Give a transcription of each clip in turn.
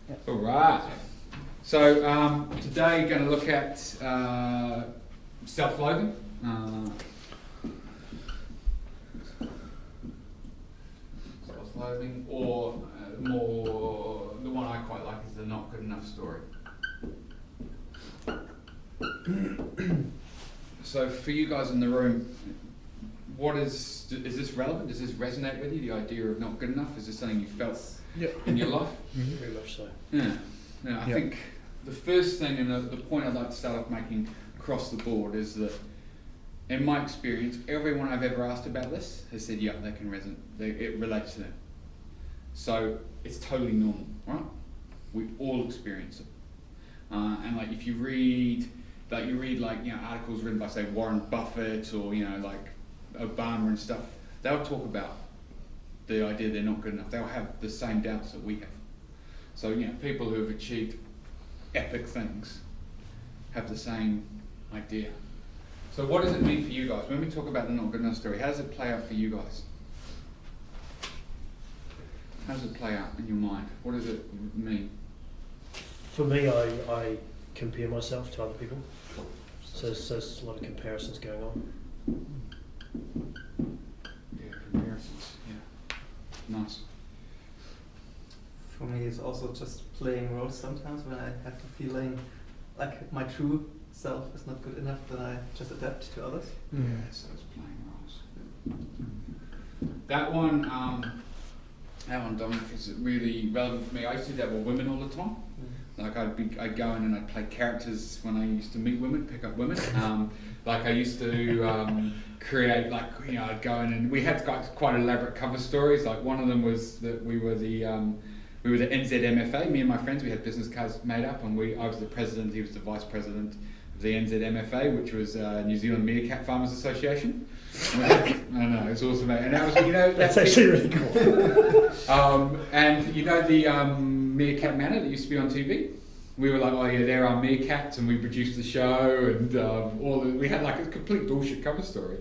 Yeah. All right. So today going to look at self-loathing. Self-loathing, or more, the one I quite like is the not good enough story. So for you guys in the room, is this relevant? Does this resonate with you, the idea of not good enough? Is this something you felt in your life? Very much so. Yeah. I think the first thing and the point I'd like to start off making across the board is that in my experience, everyone I've ever asked about this has said, yeah, they can resonate, it relates to them. So it's totally normal, right? We all experience it. And like if you read articles written by, say, Warren Buffett or like Obama and stuff, they'll talk about the idea they're not good enough. They'll have the same doubts that we have. So people who have achieved epic things have the same idea. So what does it mean for you guys? When we talk about the not good enough story, how does it play out for you guys? How does it play out in your mind? What does it mean? For me, I compare myself to other people. So there's a lot of comparisons going on. Yeah, comparisons. Yeah, nice. For me, it's also just playing roles sometimes when I have the feeling like my true self is not good enough, then I just adapt to others. Yeah, so it's playing roles. That one, Dominic, is really relevant for me. I used to do that with women all the time. Like I'd go in and I'd play characters when I used to meet women, pick up women. Like I used to create, I'd go in and we had quite elaborate cover stories. Like one of them was that we were the NZMFA. Me and my friends, we had business cards made up, and I was the president, he was the vice president of the NZMFA, which was New Zealand Meerkat Farmers Association. I know, it's awesome, mate. And that was, that's actually really cool. And the Meerkat Manor that used to be on TV. We were like, oh yeah, there are meerkats, and we produced the show, and we had like a complete bullshit cover story.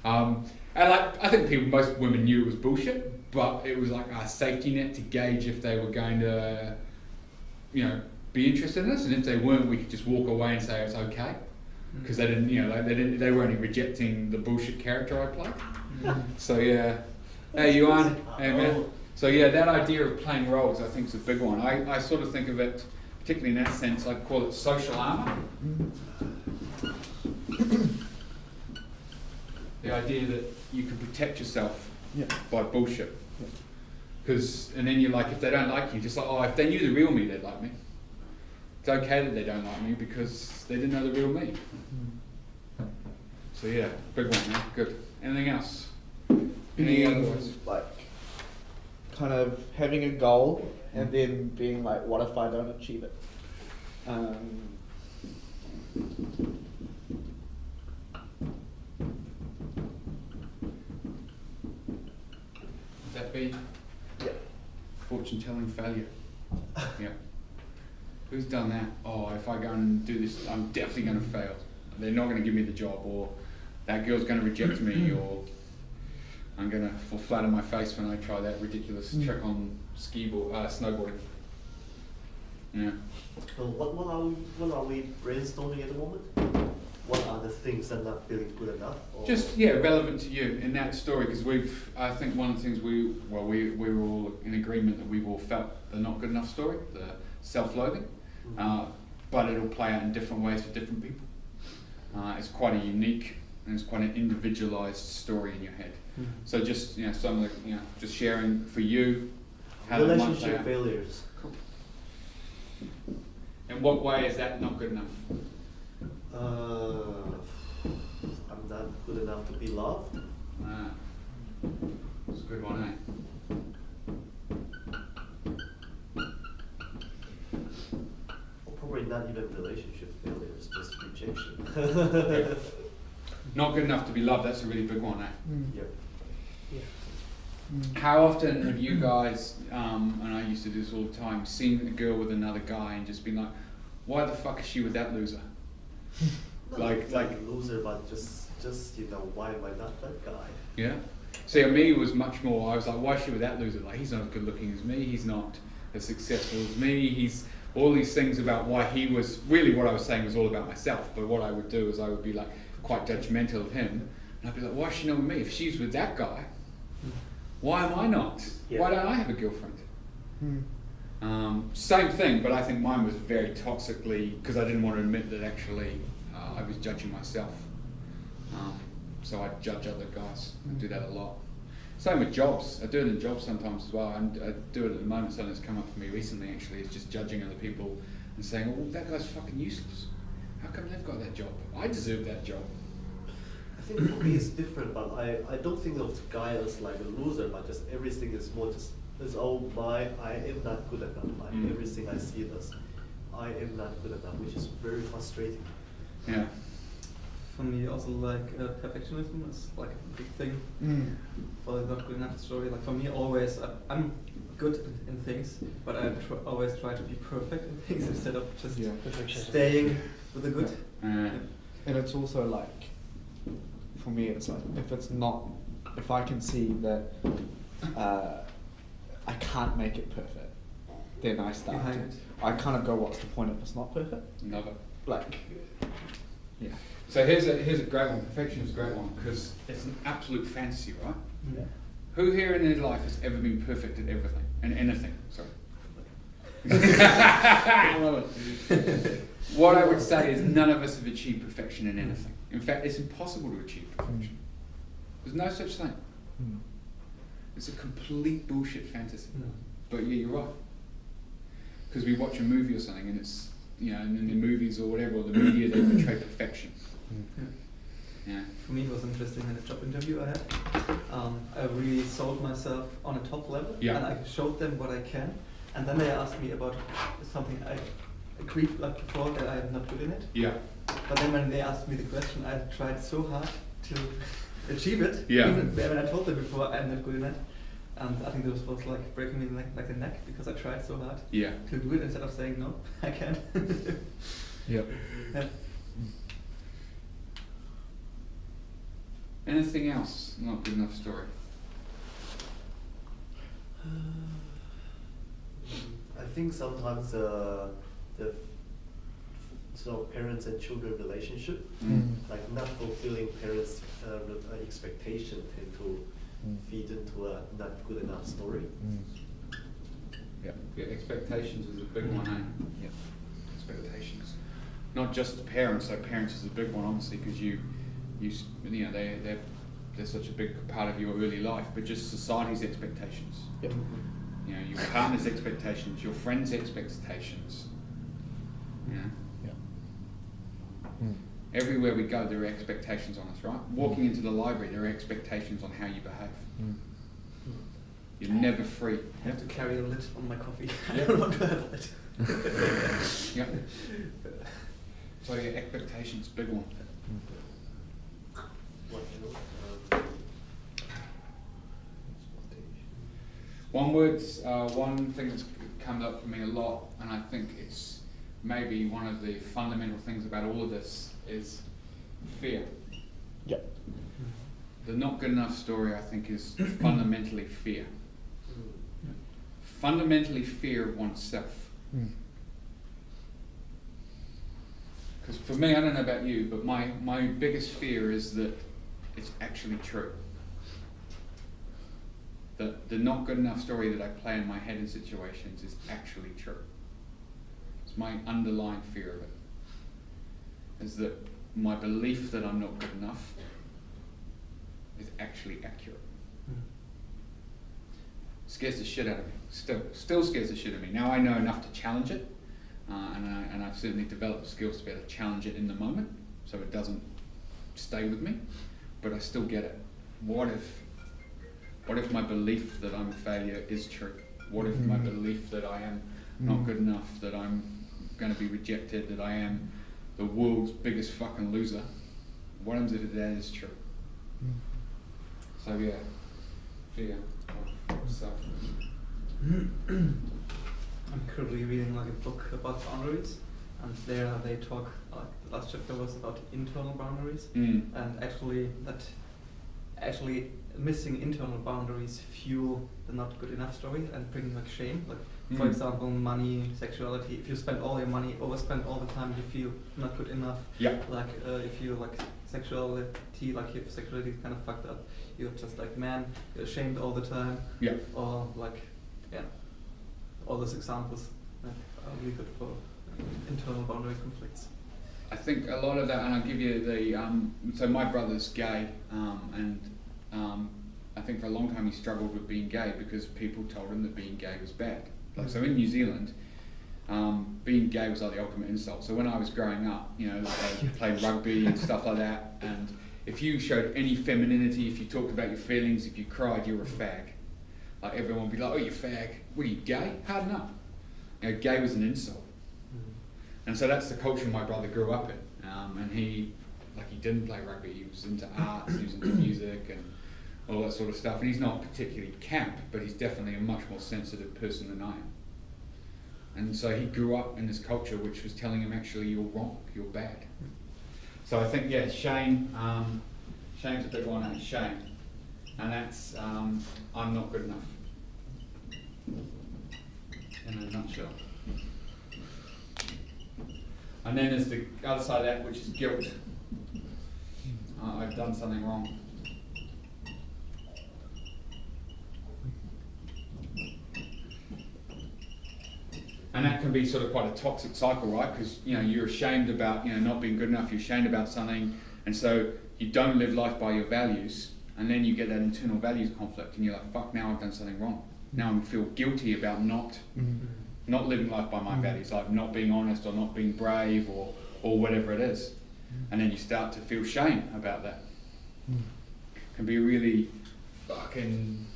And I think most women knew it was bullshit, but it was like a safety net to gauge if they were going to, be interested in us, and if they weren't, we could just walk away and say it's okay, because they didn't, they were only rejecting the bullshit character I played. So yeah, hey Yuan, hey man. So yeah, that idea of playing roles, I think, is a big one. I sort of think of it, particularly in that sense, I call it social armor. The idea that you can protect yourself by bullshit. And then you're like, if they don't like you, just like, if they knew the real me, they'd like me. It's okay that they don't like me because they didn't know the real me. So yeah, big one, man. Good. Anything else? Like, kind of having a goal and then being like, what if I don't achieve it? Would that be fortune-telling failure? Yeah. Who's done that? Oh, if I go and do this, I'm definitely going to fail. They're not going to give me the job, or that girl's going to reject me, or I'm going to fall flat on my face when I try that ridiculous trick on snowboarding. Yeah. Well, what are we brainstorming at the moment? What are the things that are not feeling good enough? Or? Just relevant to you in that story, because I think one of the things we were all in agreement that we've all felt the not good enough story, the self-loathing, but it'll play out in different ways for different people. It's quite a unique and it's quite an individualized story in your head. So just some of the, just sharing for you how that might play out. Relationship failures. In what way is that not good enough? I'm not good enough to be loved. That's a good one, eh? Or probably not even relationship failures, just rejection. Yeah. Not good enough to be loved, that's a really big one, eh? Yep. How often have you guys, and I used to do this all the time, seen a girl with another guy and just been like, why the fuck is she with that loser? Like loser, but just why am I not that guy? Yeah. See, me it was much more. I was like, why is she with that loser? Like, he's not as good looking as me. He's not as successful as me. He's all these things about why he was, really what I was saying was all about myself, but what I would do is I would be like quite judgmental of him, and I'd be like, why is she not with me? If she's with that guy, why am I not? Yeah. Why don't I have a girlfriend? Same thing, but I think mine was very toxically, because I didn't want to admit that actually I was judging myself. So I judge other guys. I do that a lot. Same with jobs. I do it in jobs sometimes as well. And I do it at the moment. Something that's come up for me recently actually is just judging other people and saying, "Oh, that guy's fucking useless. How come they've got that job? I deserve that job." I think for me it's different, but I don't think of the guy as like a loser, but just everything is more just it's I am not good enough. Like everything I see it as I am not good enough, which is very frustrating. Yeah. For me, also like perfectionism is like a big thing for the not good enough story. Like for me, always I'm good in things, but I always try to be perfect in things instead of just staying with the good. And it's also like, for me, it's like if I can see that I can't make it perfect, then I start. I kind of go, what's the point if it's not perfect? Another. Like, yeah. So here's a great one. Perfection is a great one because it's an absolute fantasy, right? Yeah. Who here in their life has ever been perfect at everything and anything? Sorry. What I would say is none of us have achieved perfection in anything. In fact, it's impossible to achieve perfection. There's no such thing. It's a complete bullshit fantasy. But yeah, you're right. Because we watch a movie or something and it's, you know, in the movies or whatever, or the media, they portray perfection. Yeah. For me, it was interesting in a job interview I had. I really sold myself on a top level, and I showed them what I can. And then they asked me about something I agreed like before that I'm not good in it. Yeah. But then when they asked me the question, I tried so hard to achieve it. Yeah. Even when I told them before I'm not good in it. And I think this was like breaking me like the neck because I tried so hard to do it instead of saying no, I can't. Yeah. Anything else not good enough story? I think sometimes the parents and children relationship, like not fulfilling parents' expectation, tend to feed into a not good enough story. Yeah, expectations is a big one, eh? Yeah. Expectations. Not just the parents, so parents is a big one obviously because you know, they're such a big part of your early life, but just society's expectations. Yep. You know, your partner's expectations, your friends' expectations. Yeah. Everywhere we go, there are expectations on us, right? Walking into the library, there are expectations on how you behave. You're never free. I have to carry a lid on my coffee. I don't want to have a lid. Yeah. So your expectations, big one. One thing that's come up for me a lot, and I think it's maybe one of the fundamental things about all of this is fear. Yep. The not good enough story, I think, is fundamentally fear. Fundamentally fear of oneself. Because for me, I don't know about you, but my biggest fear is that it's actually true. That the not good enough story that I play in my head in situations is actually true. It's my underlying fear of it. Is that my belief that I'm not good enough is actually accurate. Scares the shit out of me. Still scares the shit out of me. Now I know enough to challenge it, and I've certainly developed the skills to be able to challenge it in the moment, so it doesn't stay with me. But I still get it. What if my belief that I'm a failure is true? What if my belief that I am not good enough, that I'm going to be rejected, that I am the world's biggest fucking loser? What happens if that is true? So yeah, fear of self. I'm currently reading like a book about boundaries, and there they talk, the last chapter was about internal boundaries, and actually missing internal boundaries fuel the not good enough story and bring like shame. Like For example, money, sexuality. If you spend all your money, overspend all the time, you feel not good enough. Yeah. Like if you like sexuality, like if sexuality kind of fucked up, you're just like, man, you're ashamed all the time. Yeah. Or like, yeah, all those examples like, are really good for internal boundary conflicts. I think a lot of that, and I'll give you the, so my brother's gay, and I think for a long time he struggled with being gay because people told him that being gay was bad. Like, so in New Zealand, being gay was like the ultimate insult. So when I was growing up, you know, like I played rugby and stuff like that, and if you showed any femininity, if you talked about your feelings, if you cried, you were a fag. Like everyone would be like, oh, you fag, what are you, gay? Hard enough. You know, gay was an insult. And so that's the culture my brother grew up in. And he didn't play rugby, he was into arts, he was into music and all that sort of stuff. And he's not particularly camp, but he's definitely a much more sensitive person than I am. And so he grew up in this culture which was telling him, actually, you're wrong, you're bad. So I think, yeah, shame, shame's a big one, and shame. And that's, I'm not good enough. In a nutshell. And then there's the other side of that, which is guilt. I've done something wrong. And that can be sort of quite a toxic cycle, right? Because you know you're ashamed about not being good enough. You're ashamed about something, and so you don't live life by your values. And then you get that internal values conflict, and you're like, "Fuck! Now I've done something wrong. Now I feel guilty about not living life by my values, like not being honest or not being brave or whatever it is." And then you start to feel shame about that. Can be a really fucking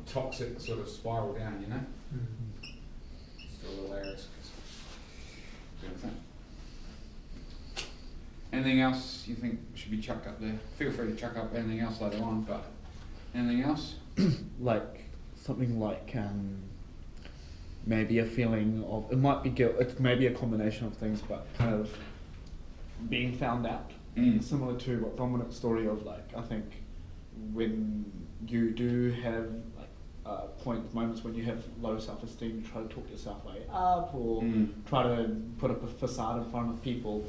toxic sort of spiral down, you know. Still hilarious. Anything else you think should be chucked up there? Feel free to chuck up anything else later on, but anything else? Like something like maybe a feeling of, it might be guilt, it's maybe a combination of things, but kind of being found out. Similar to what Dominic's story of, like, I think when you do have like moments when you have low self-esteem, you try to talk yourself way up or try to put up a facade in front of people,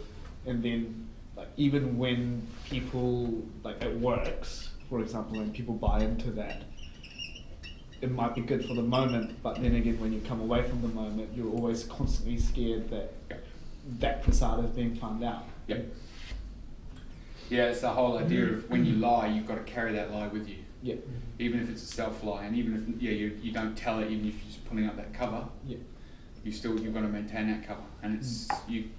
and then like even when people, like it works, for example, and people buy into that, it might be good for the moment, but then again when you come away from the moment, you're always constantly scared that that facade is being found out. Yep. Yeah, it's the whole idea of when you lie, you've got to carry that lie with you. Yeah. Even if it's a self-lie, and even if you don't tell it, even if you're just putting up that cover, you've got to maintain that cover, and it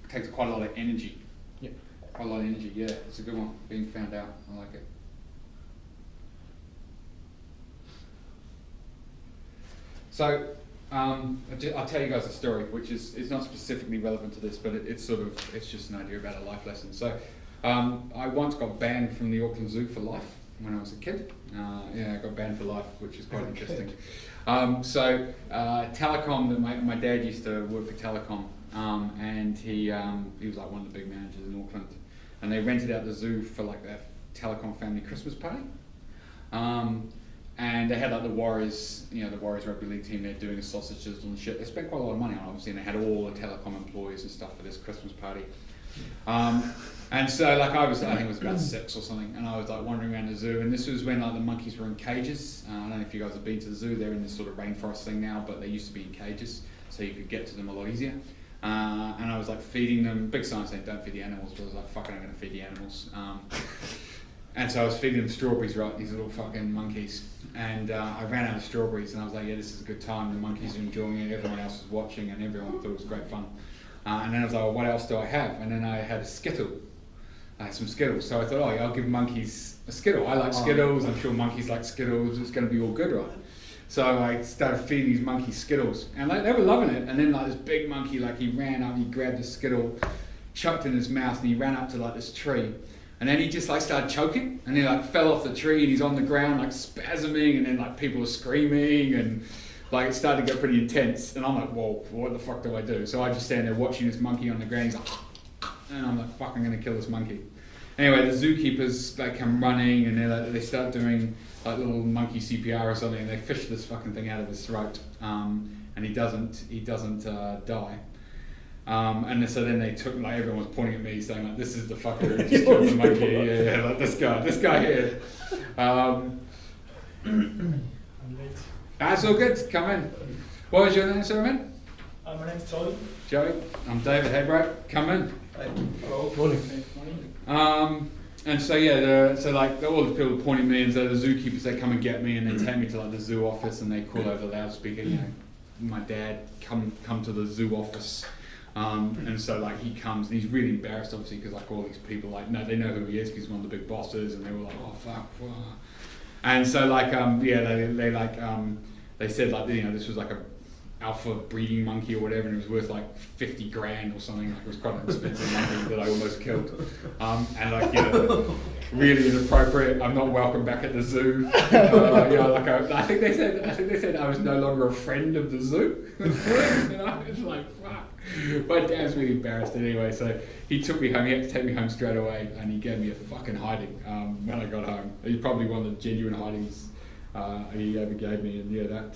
takes quite a lot of energy. Yeah. Quite a lot of energy. Yeah, it's a good one. Being found out, I like it. So I'll tell you guys a story, which is not specifically relevant to this, but it's just an idea about a life lesson. So I once got banned from the Auckland Zoo for life when I was a kid. I got banned for life, which is quite interesting. Telecom, my dad used to work for Telecom, and he was like one of the big managers in Auckland, and they rented out the zoo for like their Telecom family Christmas party. And they had like the Warriors, the Warriors rugby league team there doing the sausages and shit. They spent quite a lot of money on it, obviously, and they had all the Telecom employees and stuff for this Christmas party. And so like I think it was about 6 or something, and I was like wandering around the zoo, and this was when like the monkeys were in cages. I don't know if you guys have been to the zoo, they're in this sort of rainforest thing now, but they used to be in cages, so you could get to them a lot easier. And I was like feeding them, big sign saying don't feed the animals, but I was like, fucking I'm gonna feed the animals. And so I was feeding them strawberries, right, these little fucking monkeys. And I ran out of strawberries, and I was like, yeah, this is a good time. The monkeys are enjoying it, everyone else was watching, and everyone thought it was great fun. And then I was like, well, what else do I have? And then I had a Skittle. I had some Skittles. So I thought, I'll give monkeys a Skittle. I like Skittles, I'm sure monkeys like Skittles, it's going to be all good, right? So I started feeding these monkeys Skittles, and like they were loving it. And then like this big monkey, like he ran up, he grabbed a Skittle, chucked it in his mouth, and he ran up to like this tree. And then he just like started choking, and he like fell off the tree, and he's on the ground like spasming, and then like people are screaming, and like it started to get pretty intense. And I'm like, whoa, what the fuck do I do? So I just stand there watching this monkey on the ground. He's like, and I'm like, fuck, I'm gonna kill this monkey. Anyway, the zookeepers like come running, and they start doing like little monkey CPR or something, and they fish this fucking thing out of his throat. And and he doesn't die. And so then they took, like, everyone was pointing at me saying, like, this is the fucker who just killed the monkey. Yeah, like this guy here. I'm late. That's all good. Come in. What was your name, sir, man? My name's Joey. Joey. I'm David. Hey, bro. Come in. Hello. Morning. And so yeah, so like all the people pointing at me, and so the zookeepers, they come and get me, and they take me to like the zoo office, and they call over the loudspeaker, you know, my dad, come to the zoo office. And so like he comes, and he's really embarrassed, obviously, because like all these people, like, no, they know who he is because he's one of the big bosses, and they were like, oh fuck. And so like they said, like, you know, this was like a alpha breeding monkey or whatever, and it was worth like 50 grand or something. Like, it was quite an expensive monkey that I almost killed. And like, you know, really inappropriate. I'm not welcome back at the zoo. You know, like I think they said I was no longer a friend of the zoo. And I was like, fuck. My dad's really embarrassed anyway, so he took me home. He had to take me home straight away, and he gave me a fucking hiding when I got home. He's probably one of the genuine hidings he ever gave me, and yeah, that.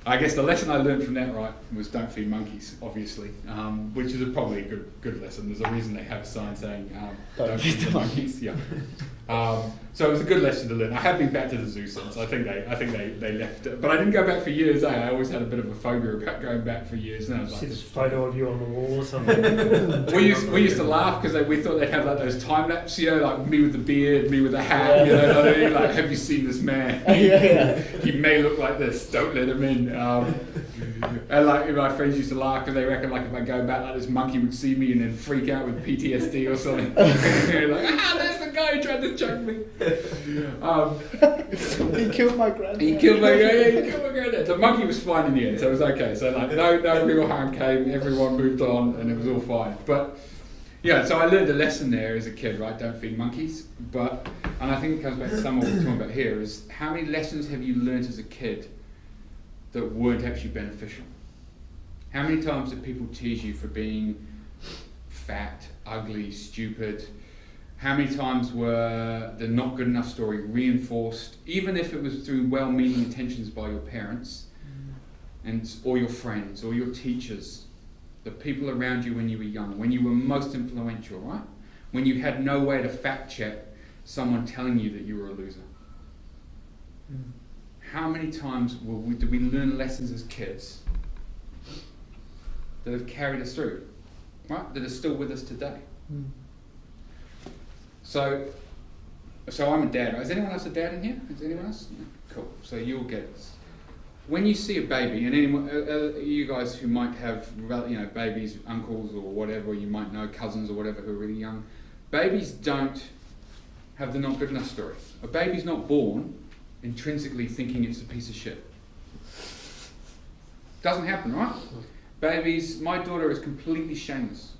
I guess the lesson I learned from that, right, was don't feed monkeys, obviously, which is probably a good lesson. There's a reason they have a sign saying don't feed the monkeys. Yeah. So it was a good lesson to learn. I have been back to the zoo since. I think they left it, but I didn't go back for years. I always had a bit of a phobia about going back for years. And I was like, see this photo of you on the wall or something. we used to laugh because we thought they'd have like those time lapse, you know, like me with the beard, me with the hat, you know what I mean? Like, have you seen this man? He may look like this. Don't let him in. And like my friends used to laugh because they reckon like if I go back, like this monkey would see me and then freak out with PTSD or something. Like, there's the guy who tried to choke me. He killed my granddad. He killed my granddad. The monkey was fine in the end, so it was okay. So like no real harm came. Everyone moved on, and it was all fine. But yeah, so I learned a lesson there as a kid, right? Don't feed monkeys. And I think it comes back to some of what we're talking about here is how many lessons have you learned as a kid that weren't actually beneficial? How many times did people tease you for being fat, ugly, stupid? How many times were the not good enough story reinforced, even if it was through well-meaning intentions by your parents or your friends or your teachers, the people around you when you were young, when you were most influential, right? When you had no way to fact check someone telling you that you were a loser. How many times did we learn lessons as kids that have carried us through, right? That are still with us today? So I'm a dad. Is anyone else a dad in here? Is anyone else? No. Cool. So you'll get this. When you see a baby, and anyone, you guys who might have, you know, babies, uncles or whatever, or you might know cousins or whatever who are really young, babies don't have the not good enough story. A baby's not born intrinsically thinking it's a piece of shit. Doesn't happen, right? Babies, my daughter is completely shameless.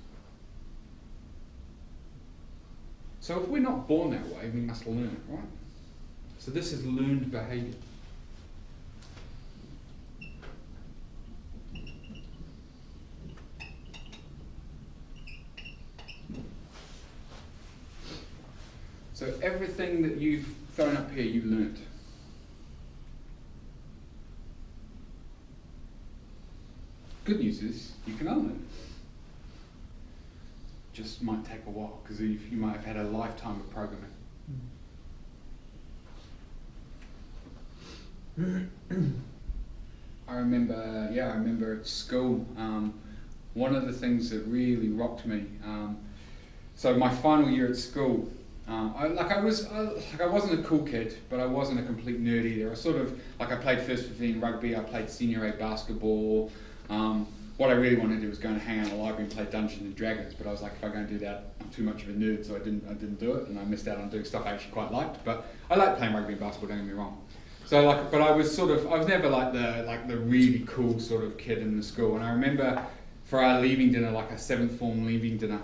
So if we're not born that way, we must learn it, right? So this is learned behaviour. So everything that you've thrown up here, you learnt. Good news is you can unlearn it. Just might take a while because you might have had a lifetime of programming. I remember at school, one of the things that really rocked me. So my final year at school, I wasn't a cool kid, but I wasn't a complete nerd either. I sort of, like, I played first 15 rugby, I played senior A basketball. What I really wanted to do was go and hang out in the library and play Dungeons and Dragons, but I was like, if I go and do that, I'm too much of a nerd, so I didn't do it, and I missed out on doing stuff I actually quite liked. But I liked playing rugby and basketball, don't get me wrong. So but I was never like the really cool sort of kid in the school. And I remember for our leaving dinner, like a 7th form leaving dinner,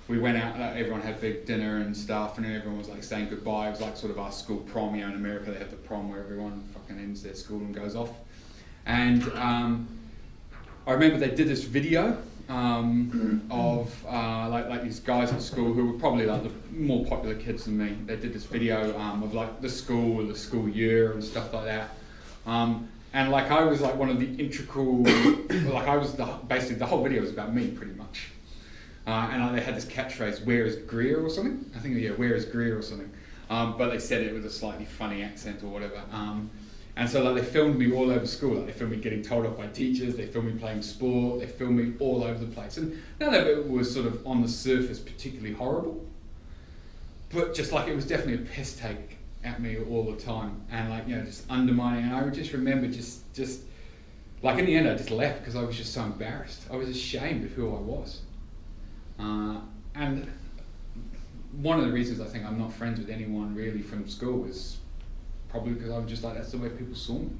we went out, everyone had big dinner and stuff, and everyone was like saying goodbye. It was like sort of our school prom. You know, in America they have the prom where everyone fucking ends their school and goes off. And I remember they did this video of like these guys at school who were probably like the more popular kids than me. They did this video of like the school year and stuff like that. And And like I was like one of the integral, like I was basically the whole video was about me pretty much. And they had this catchphrase, "Where is Greer?" or something. I think, yeah, "Where is Greer?" or something. But they said it with a slightly funny accent or whatever. And so like they filmed me all over school. Like they filmed me getting told off by teachers. They filmed me playing sport. They filmed me all over the place. And none of it was sort of on the surface particularly horrible. But just like it was definitely a piss take at me all the time. And like, you know, just undermining. And I would just remember just like in the end I just left because I was just so embarrassed. I was ashamed of who I was. And one of the reasons I think I'm not friends with anyone really from school is probably because I was just like, that's the way people saw me.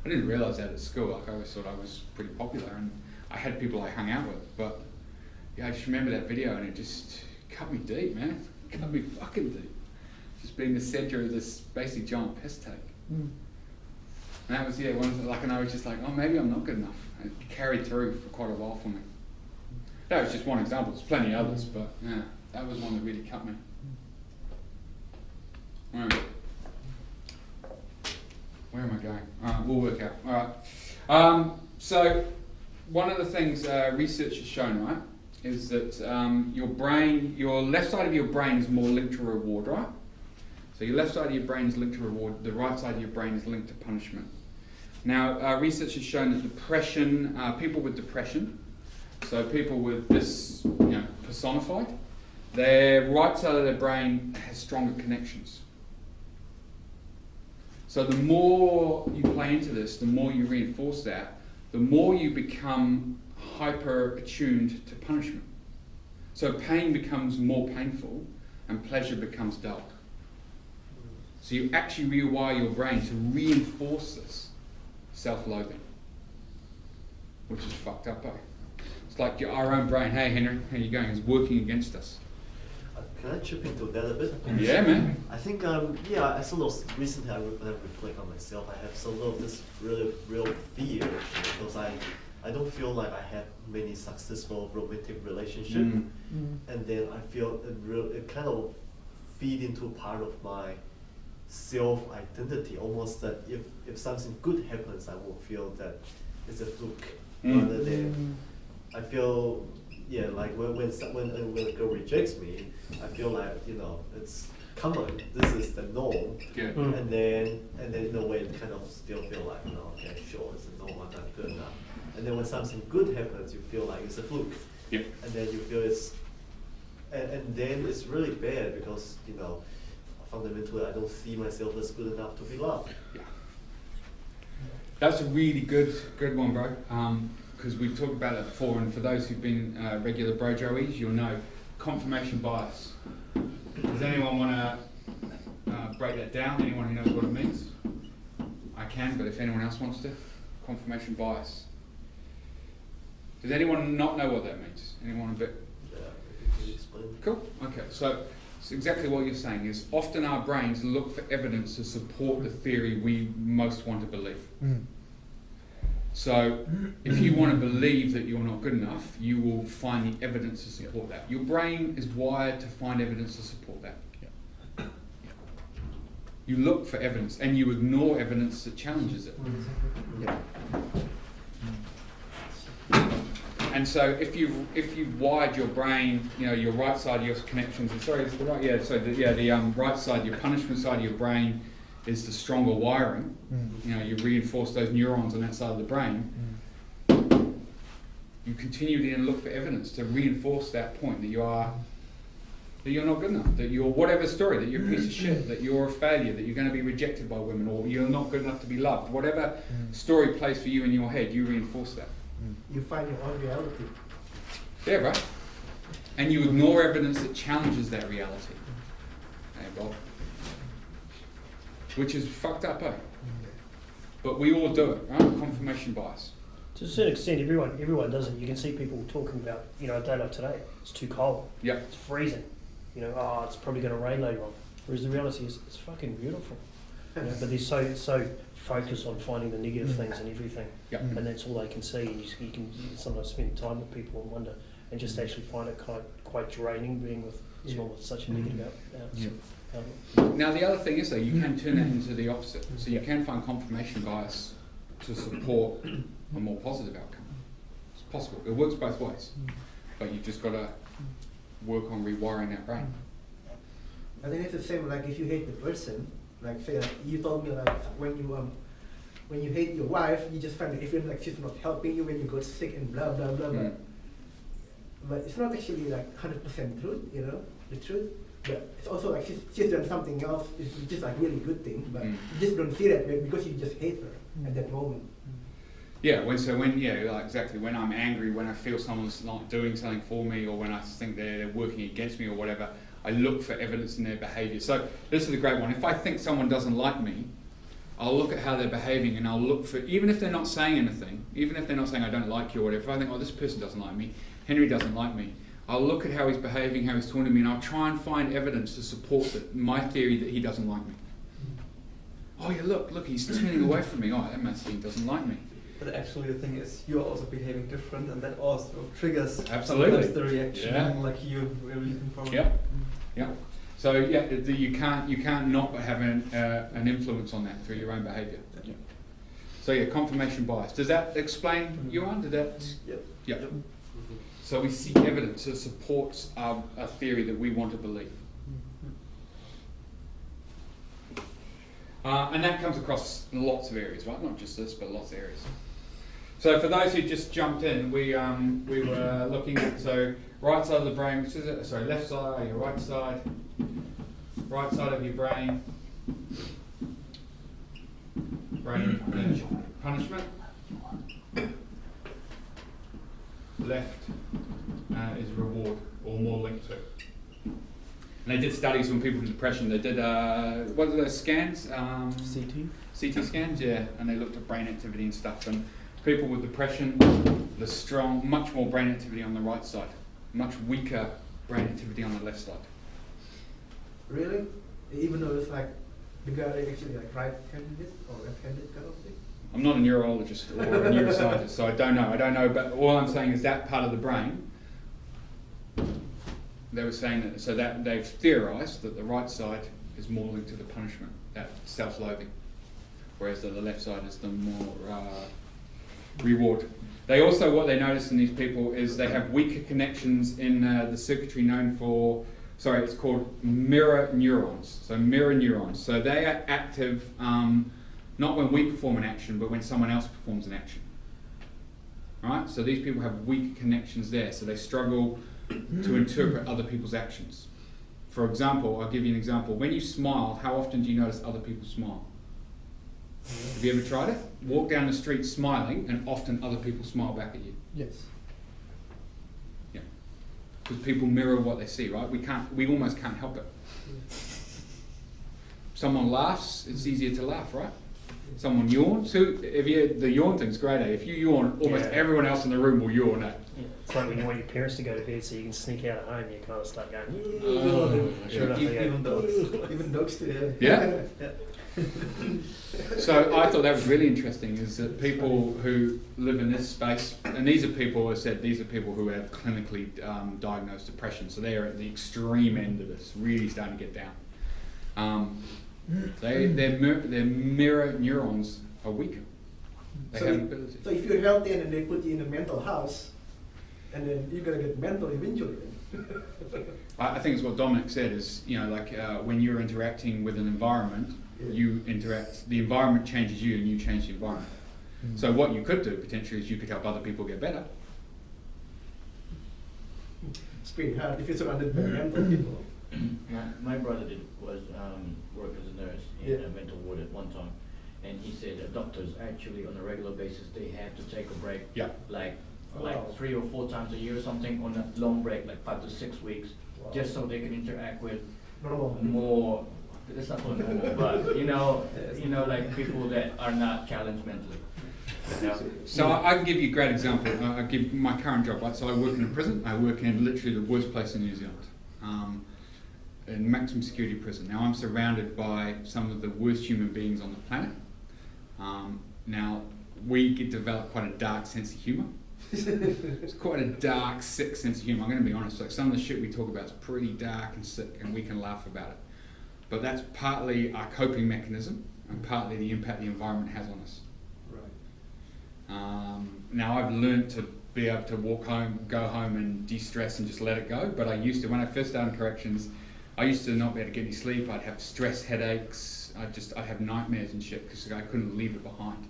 I didn't realise that at school. Like I always thought I was pretty popular and I had people I hung out with. But yeah, I just remember that video and it just cut me deep, man. It cut me fucking deep. Just being the centre of this basically giant piss take. And that was, yeah, and I was just like, oh, maybe I'm not good enough. It carried through for quite a while for me. That was just one example. There's plenty others, but yeah, that was one that really cut me. All right. Where am I going? All right, we'll work out. All right. So one of the things research has shown, right, is that your brain, your left side of your brain is more linked to reward, right? So your left side of your brain is linked to reward. The right side of your brain is linked to punishment. Now, research has shown that depression, people with depression, so people with this, you know, personified, their right side of their brain has stronger connections. So the more you play into this, the more you reinforce that, the more you become hyper attuned to punishment. So pain becomes more painful and pleasure becomes dull. So you actually rewire your brain to reinforce this self-loathing, which is fucked up, eh? It's like our own brain, hey Henry, how you going, is working against us. Can I chip into that a bit? Yeah, man. I think, yeah, I sort of recently I reflect on myself. I have sort of this really real fear actually, because I don't feel like I have many successful romantic relationships, and then I feel it kind of feed into part of my self-identity, almost that if something good happens, I will feel that it's a fluke, rather than I feel, yeah, like when a girl rejects me, I feel like, you know, it's common, this is the norm, and then in a way it kind of still feel like, no, okay, sure, it's a norm, I'm not good enough. And then when something good happens, you feel like it's a fluke, and then you feel it's, and then it's really bad because, you know, fundamentally I don't see myself as good enough to be loved. Yeah. That's a really good one, bro. Because we've talked about it before, and for those who've been regular Bro Joeys, you'll know confirmation bias. Does anyone want to break that down? Anyone who knows what it means? I can, but if anyone else wants to, confirmation bias. Does anyone not know what that means? Anyone a bit? Yeah, can you explain? Cool. Okay, so it's exactly what you're saying is often our brains look for evidence to support the theory we most want to believe. So if you want to believe that you're not good enough, you will find the evidence to support that. Your brain is wired to find evidence to support that. You look for evidence and you ignore evidence that challenges it. And so if you wired your brain, you know, your right side of your connections, and sorry, is it the right? Yeah, so the right side, your punishment side of your brain is the stronger wiring. You know, you reinforce those neurons on that side of the brain. You continue to look for evidence to reinforce that point that you're not good enough, that you're whatever story, that you're a piece of shit, that you're a failure, that you're going to be rejected by women, or you're not good enough to be loved. Whatever story plays for you in your head, you reinforce that. You find your own reality. Yeah, right. And you ignore evidence that challenges that reality. Hey, Bob. Which is fucked up, eh? But we all do it, right? Confirmation bias. To a certain extent, everyone does it. You can see people talking about, you know, a day like today, it's too cold. Yeah. It's freezing. You know, oh, it's probably going to rain later on. Whereas the reality is, it's fucking beautiful. You know, but they're so focused on finding the negative things and everything, and that's all they can see. And you can sometimes spend time with people and wonder, and just actually find it quite draining being with someone with such a negative Now the other thing is though, you can turn that into the opposite. So you can find confirmation bias to support a more positive outcome. It's possible. It works both ways, but you've just got to work on rewiring that brain. I think it's the same. Like if you hate the person, like say you told me like when you hate your wife, you just find that even like she's not helping you when you got sick and blah blah blah blah. But it's not actually like 100% truth, you know, the truth. But it's also like she's done something else, it's just like really good thing, but you just don't see that because you just hate her at that moment. Yeah, like exactly, when I'm angry, when I feel someone's not doing something for me, or when I think they're working against me or whatever, I look for evidence in their behaviour. So this is a great one. If I think someone doesn't like me, I'll look at how they're behaving, and I'll look for, even if they're not saying anything, even if they're not saying I don't like you or whatever, if I think, oh, this person doesn't like me, Henry doesn't like me, I'll look at how he's behaving, how he's talking to me, and I'll try and find evidence to support my theory that he doesn't like me. Oh yeah, look, he's turning away from me. Oh, that must mean he doesn't like me. But actually the thing is, you're also behaving different, and that also triggers Absolutely sometimes the reaction, yeah. like you were looking for. Yeah. So yeah, you can't not have an influence on that through your own behaviour. Yeah. So yeah, confirmation bias. Does that explain, Johan? Did that? Yep. Yep. So we seek evidence that supports a theory that we want to believe. And that comes across lots of areas, right? Not just this, but lots of areas. So for those who just jumped in, we were looking at, so right side of the brain, which is it? Sorry, left side, your right side of your brain, punishment. Left is reward, or more linked to. And they did studies on people with depression. They did, what are those scans? CT scans, yeah. And they looked at brain activity and stuff. And people with depression, much more brain activity on the right side, much weaker brain activity on the left side. Really? Even though it's like the guy actually like right-handed or left-handed kind of thing? I'm not a neurologist or a neuroscientist, so I don't know, but all I'm saying is that part of the brain, they were saying that, so that they've theorised that the right side is more linked to the punishment, that self-loathing, whereas the left side is the more reward. They also, what they noticed in these people is they have weaker connections in the circuitry known for, it's called mirror neurons. So mirror neurons. So they are active not when we perform an action, but when someone else performs an action. Right? So these people have weak connections there, so they struggle to interpret other people's actions. For example, I'll give you an example. When you smile, how often do you notice other people smile? Have you ever tried it? Walk down the street smiling, and often other people smile back at you. Yes. Yeah. Because people mirror what they see, right? We almost can't help it. Someone laughs, it's easier to laugh, right? Someone yawns. The yawn thing's great, eh? If you yawn, almost everyone else in the room will yawn, eh? Yeah. It's like when you want your parents to go to bed so you can sneak out at home, you kind of start going, sure enough, they go, Even dogs do, yeah. So I thought that was really interesting, is that people who live in this space, and these are people, as I said, these are people who have clinically diagnosed depression, so they are at the extreme end of this, really starting to get down. Their mirror neurons are weaker. They have ability. So if you're healthy and then they put you in a mental house, and then you're gonna get mental eventually. I think it's what Dominic said, is when you're interacting with an environment, the environment changes you and you change the environment. So what you could do potentially is you could help other people get better. It's pretty hard if you're surrounded by mental people. My brother was work as a nurse in a mental ward at one time, and he said that doctors actually on a regular basis they have to take a break, like 3 or 4 times a year or something, on a long break, like 5 to 6 weeks, just so they can interact with more. It's not so normal, but like people that are not challenged mentally. So I can give you a great example. I give my current job, right? So I work in a prison. I work in literally the worst place in New Zealand. In maximum security prison. Now I'm surrounded by some of the worst human beings on the planet. Now we develop quite a dark sense of humour. It's quite a dark, sick sense of humour. I'm going to be honest. Like some of the shit we talk about is pretty dark and sick, and we can laugh about it. But that's partly our coping mechanism, and partly the impact the environment has on us. Right. Now I've learned to be able to go home and de-stress and just let it go. But I used to, when I first started in corrections, I used to not be able to get any sleep. I'd have stress headaches. I'd have nightmares and shit because I couldn't leave it behind.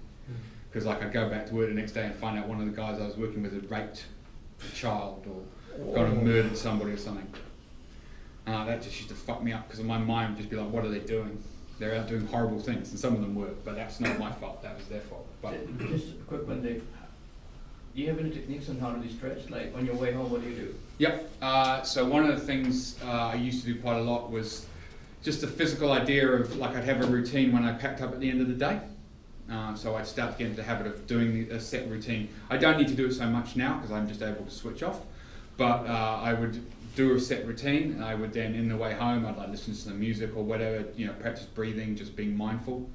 Because like I'd go back to work the next day and find out one of the guys I was working with had raped a child or gone and murdered somebody or something. That just used to fuck me up because my mind would just be like, what are they doing? They're out doing horrible things, and some of them were, but that's not my fault. That was their fault. But just a quick one, Dave. Do you have any techniques on how to de-stress? Like on your way home, what do you do? Yep. So one of the things I used to do quite a lot was just the physical idea of like I'd have a routine when I packed up at the end of the day. So I'd start to get into the habit of doing a set routine. I don't need to do it so much now because I'm just able to switch off. But I would do a set routine, and I would then, in the way home, I'd like listen to some music or whatever, practice breathing, just being mindful.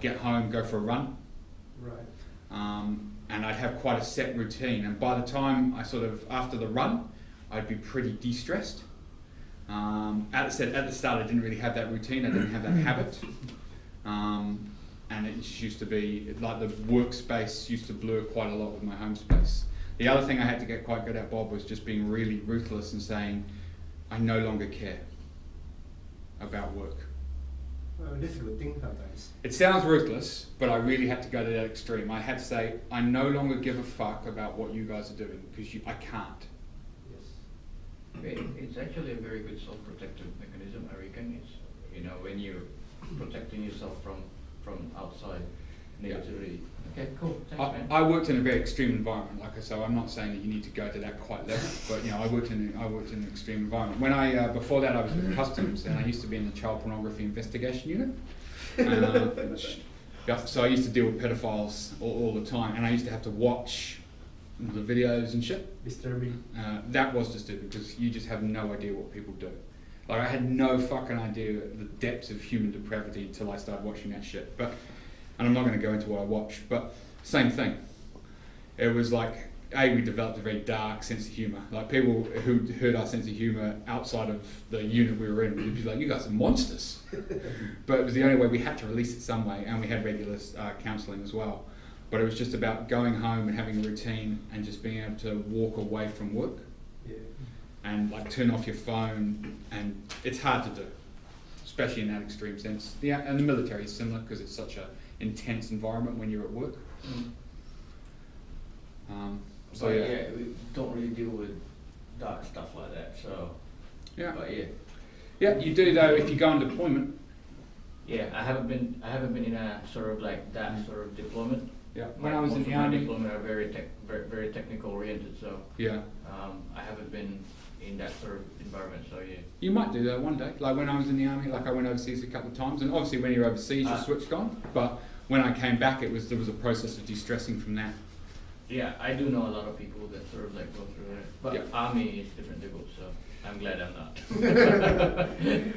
Get home, go for a run. Right. And I'd have quite a set routine. And by the time after the run, I'd be pretty de-stressed. At the start, I didn't really have that routine. I didn't have that habit. And it just used to be, like the workspace used to blur quite a lot with my home space. The other thing I had to get quite good at, Bob, was just being really ruthless and saying, I no longer care about work. Well, that's a good thing sometimes. It sounds ruthless, but I really had to go to that extreme. I had to say, I no longer give a fuck about what you guys are doing, because I can't. Yes. It's actually a very good self-protective mechanism, I reckon. It's, when you're protecting yourself from outside negativity. Okay, cool. Thanks, man. I worked in a very extreme environment, like I said. I'm not saying that you need to go to that quite level, but I worked in an extreme environment. When before that, I was with customs, and I used to be in the child pornography investigation unit. So I used to deal with pedophiles all the time, and I used to have to watch the videos and shit. Disturbing. That was disturbing because you just have no idea what people do. Like I had no fucking idea the depths of human depravity until I started watching that shit. And I'm not going to go into what I watched, but same thing. It was like, we developed a very dark sense of humour. Like people who heard our sense of humour outside of the unit we were in would be like, you guys are monsters. But it was the only way. We had to release it some way, and we had regular counselling as well. But it was just about going home and having a routine and just being able to walk away from work. Yeah. And like turn off your phone, and it's hard to do, especially in that extreme sense. And the military is similar because it's such a intense environment when you're at work. So yeah, we don't really deal with dark stuff like that. So yeah, but yeah, yeah, you do though if you go on deployment. Yeah, I haven't been in a sort of like that sort of deployment. Yeah, when I was in the army, deployment are very technical oriented. So yeah, I haven't been in that sort of environment. So yeah, you might do that one day. Like when I was in the army, like I went overseas a couple of times, and obviously when you're overseas, you're switched on. But when I came back, there was a process of de-stressing from that. Yeah, I do know a lot of people that sort of like go through it, but army is different level, so I'm glad I'm not.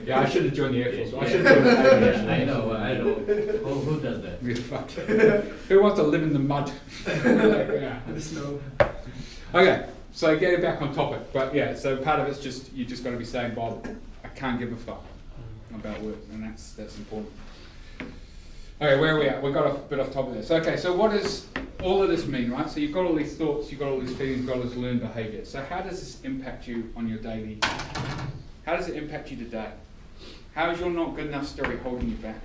Yeah, I should have joined the Air Force. Yeah. I should have joined the Air Force. I know. Who does that? Yeah, fuck. Who wants to live in the mud? Yeah. The snow. Okay, so getting back on topic, but yeah, so part of it's just you just got to be saying, Bob, I can't give a fuck about work, and that's important. Okay, where are we at? We got a bit off topic there. So okay, so what does all of this mean, right? So you've got all these thoughts, you've got all these feelings, you've got all this learned behaviour. So how does this impact you on your daily? How does it impact you today? How is your not good enough story holding you back?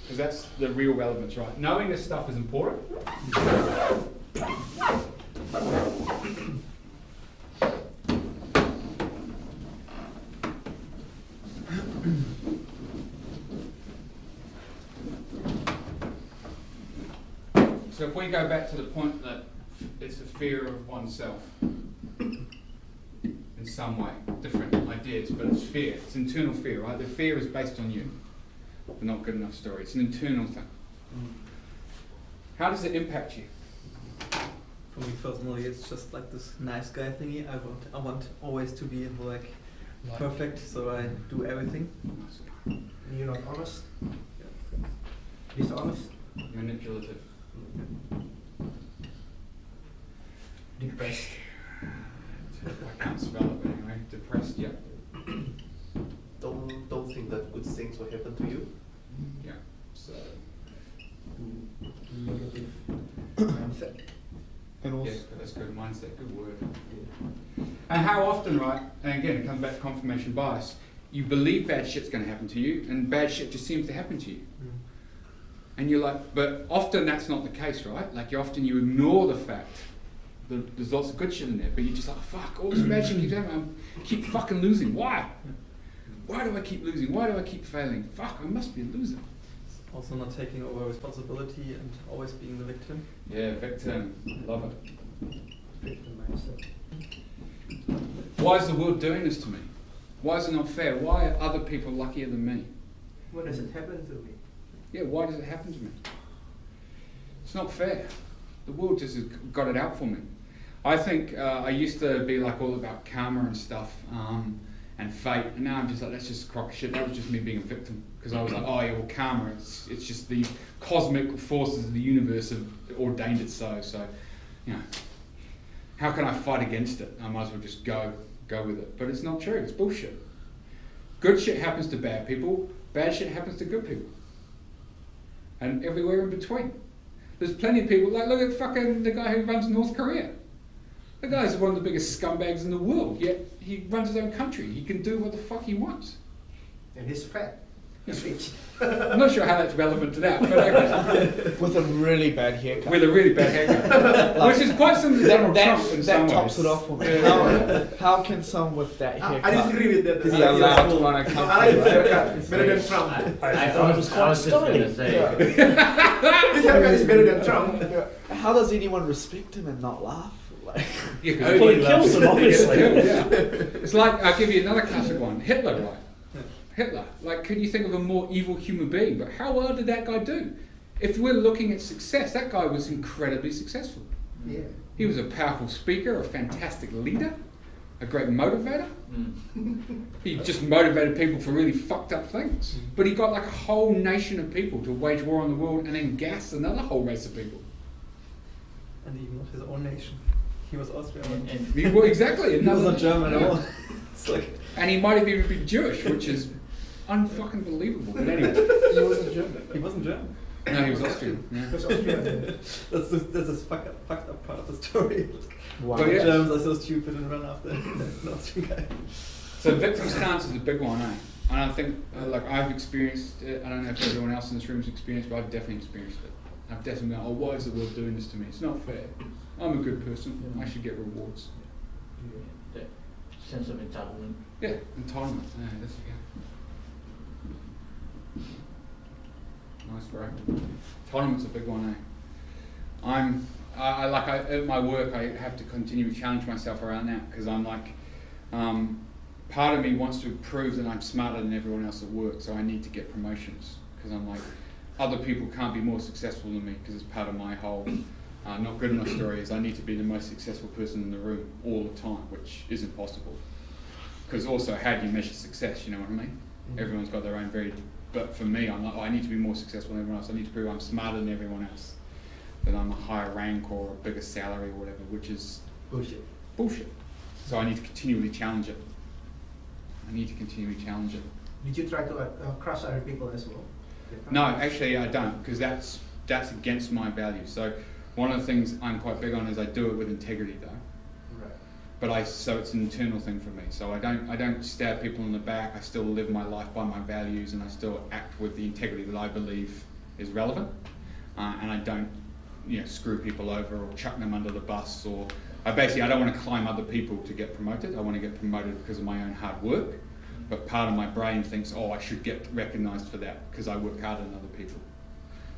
Because that's the real relevance, right? Knowing this stuff is important. So if we go back to the point that it's a fear of oneself in some way, different ideas, but it's fear, it's internal fear, right? The fear is based on you, the not good enough story. It's an internal thing. How does it impact you? For me personally, it's just like this nice guy thingy. I want always to be like perfect, so I do everything. You're not honest? Dishonest? Manipulative. Depressed? I can't spell it, but anyway, depressed, yeah. Don't think that good things will happen to you. Yeah, so... Negative mindset. mindset, good word. And how often, right, and again, it comes back to confirmation bias, you believe bad shit's going to happen to you, and bad shit just seems to happen to you. And you're like, but often that's not the case, right? Like, often you ignore the fact that there's lots of good shit in there, but you're just like, fuck, all this bad shit keeps happening, I keep fucking losing. Why? Why do I keep losing? Why do I keep failing? Fuck, I must be a loser. Also not taking over responsibility and always being the victim. Yeah, victim. Love it. Victim mindset. Why is the world doing this to me? Why is it not fair? Why are other people luckier than me? What does it happen to me? Yeah, why does it happen to me? It's not fair. The world just has got it out for me. I think I used to be like all about karma and stuff and fate, and now I'm just like, that's just a crock of shit. That was just me being a victim, because I was like, oh yeah, well, karma, it's just the cosmic forces of the universe have ordained it so. So, you know, how can I fight against it? I might as well just go with it. But it's not true. It's bullshit. Good shit happens to bad people. Bad shit happens to good people. And everywhere in between. There's plenty of people, like, look at fucking the guy who runs North Korea. The guy's one of the biggest scumbags in the world, yet he runs his own country. He can do what the fuck he wants. And he's fat. He's rich. I'm not sure how that's relevant to that, but okay. With a really bad haircut. With a really bad haircut. Which is quite similar to Donald Trump in some that tops ways. it off for me. Yeah. How can someone with that haircut I disagree with that. be allowed to run a country? I like his right? haircut. It's better than Trump. I thought it was quite just going to stylish. say, His haircut is better than Trump. How does anyone respect him and not laugh? Like, Yeah, 'cause Well, it kills them, obviously. Yeah. It's like, I'll give you another classic one. Hitler, right? Hitler. Like, can you think of a more evil human being? But how well did that guy do? If we're looking at success, that guy was incredibly successful. Yeah. He was a powerful speaker, a fantastic leader, a great motivator. He just motivated people for really fucked up things. But he got like a whole nation of people to wage war on the world and then gas another whole race of people. And even not his own nation. He was Austrian. and Well, exactly. He was another- not German at all. It's like, And he might have even been Jewish, which is unfucking believable. But anyway, he wasn't German. He wasn't German. no, he was Austrian. Yeah. That's Austrian. That's this fucked up part of the story. wow. But yeah. Germans are so stupid and run after an Austrian guy. So victim stance is a big one, eh? And I think, like, I've experienced it. I don't know if everyone else in this room's experienced, but I've definitely experienced it. I've definitely gone, oh, why is the world doing this to me? It's not fair. I'm a good person. I should get rewards. that sense of entitlement. Yeah, entitlement. Yeah, that's nice, bro. Entitlement's a big one, eh? At my work, I have to continue to challenge myself around that, because I'm like, part of me wants to prove that I'm smarter than everyone else at work, so I need to get promotions, because I'm like, other people can't be more successful than me, because it's part of my whole not good enough story is I need to be the most successful person in the room all the time, which isn't possible. Because also, how do you measure success, you know what I mean? Everyone's got their own but for me, I'm like, oh, I need to be more successful than everyone else. I need to prove I'm smarter than everyone else, that I'm a higher rank or a bigger salary or whatever, which is bullshit. So I need to continually challenge it. Did you try to crush other people as well? No, actually I don't, because that's against my values. So one of the things I'm quite big on is I do it with integrity though. Right. But so it's an internal thing for me. So I don't stab people in the back. I still live my life by my values, and I still act with the integrity that I believe is relevant. And I don't, screw people over or chuck them under the bus. Or I don't want to climb other people to get promoted. I want to get promoted because of my own hard work. But part of my brain thinks, oh, I should get recognised for that because I work harder than other people.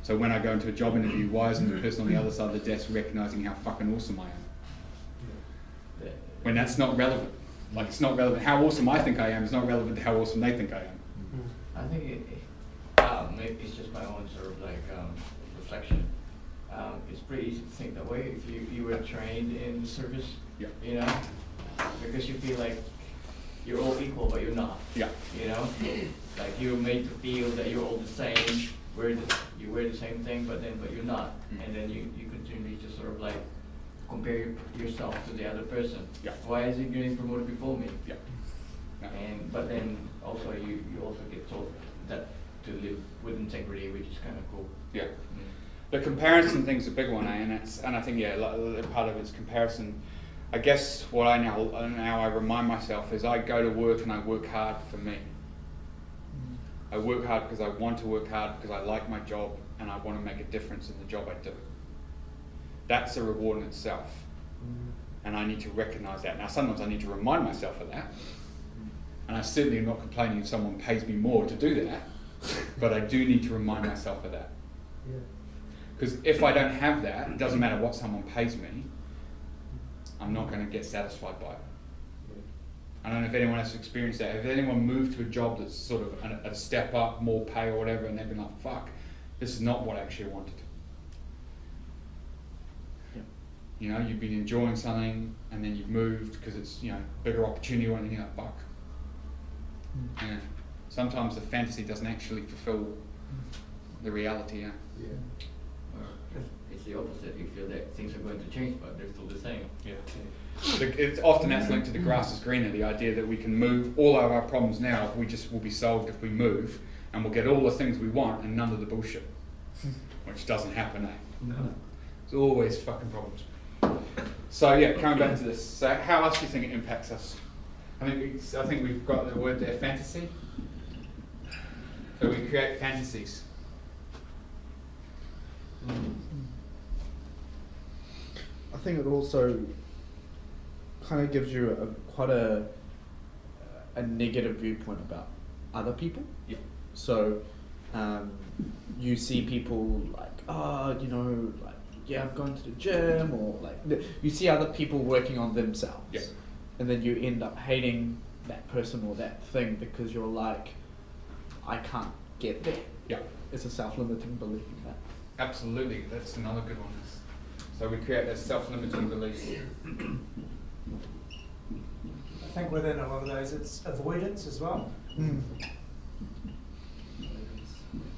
So when I go into a job interview, why isn't the person on the other side of the desk recognising how fucking awesome I am? When that's not relevant. Like, it's not relevant. How awesome I think I am is not relevant to how awesome they think I am. I think maybe it's just my own sort of like reflection. It's pretty easy to think that way if you were trained in the service, Yeah. Because you feel like you're all equal, but you're not. Yeah. Like you're made to feel that you're all the same. You wear the same thing, but you're not, and then you continually just sort of like compare yourself to the other person. Yeah. Why is he getting promoted before me? Yeah. No. But then also you also get told that to live with integrity, which is kind of cool. Yeah. The comparison thing's a big one, eh? And I think part of it's comparison. I guess what I now remind myself is I go to work and I work hard for me. I work hard because I want to work hard, because I like my job and I want to make a difference in the job I do. That's a reward in itself. And I need to recognize that. Now sometimes I need to remind myself of that. And I certainly am not complaining if someone pays me more to do that. But I do need to remind myself of that. Because if I don't have that, it doesn't matter what someone pays me, I'm not going to get satisfied by it. I don't know if anyone has experienced that. If anyone moved to a job that's sort of a step up, more pay or whatever, and they've been like, fuck, this is not what I actually wanted. Yeah. You know, you've been enjoying something and then you've moved because it's, you know, bigger opportunity or anything, like, fuck. Yeah. Sometimes the fantasy doesn't actually fulfill the reality, yeah. It's the opposite. You feel that things are going to change, but they're still the same. Yeah. It's often that's linked to the grass is greener, the idea that we can move all of our problems now, we just will be solved if we move, and we'll get all the things we want and none of the bullshit, which doesn't happen, eh? No. There's always fucking problems. So yeah, coming back to this, so how else do you think it impacts us? I think we've got the word there, fantasy. So we create fantasies. I think it also kind of gives you quite a negative viewpoint about other people. Yeah. So you see people like, you know, like, yeah, I'm going to the gym, or like you see other people working on themselves. Yeah. And then you end up hating that person or that thing because you're like, I can't get there. Yeah. It's a self-limiting belief in that. Absolutely, that's another good one. So we create that self-limiting belief. I think within a lot of those, it's avoidance as well.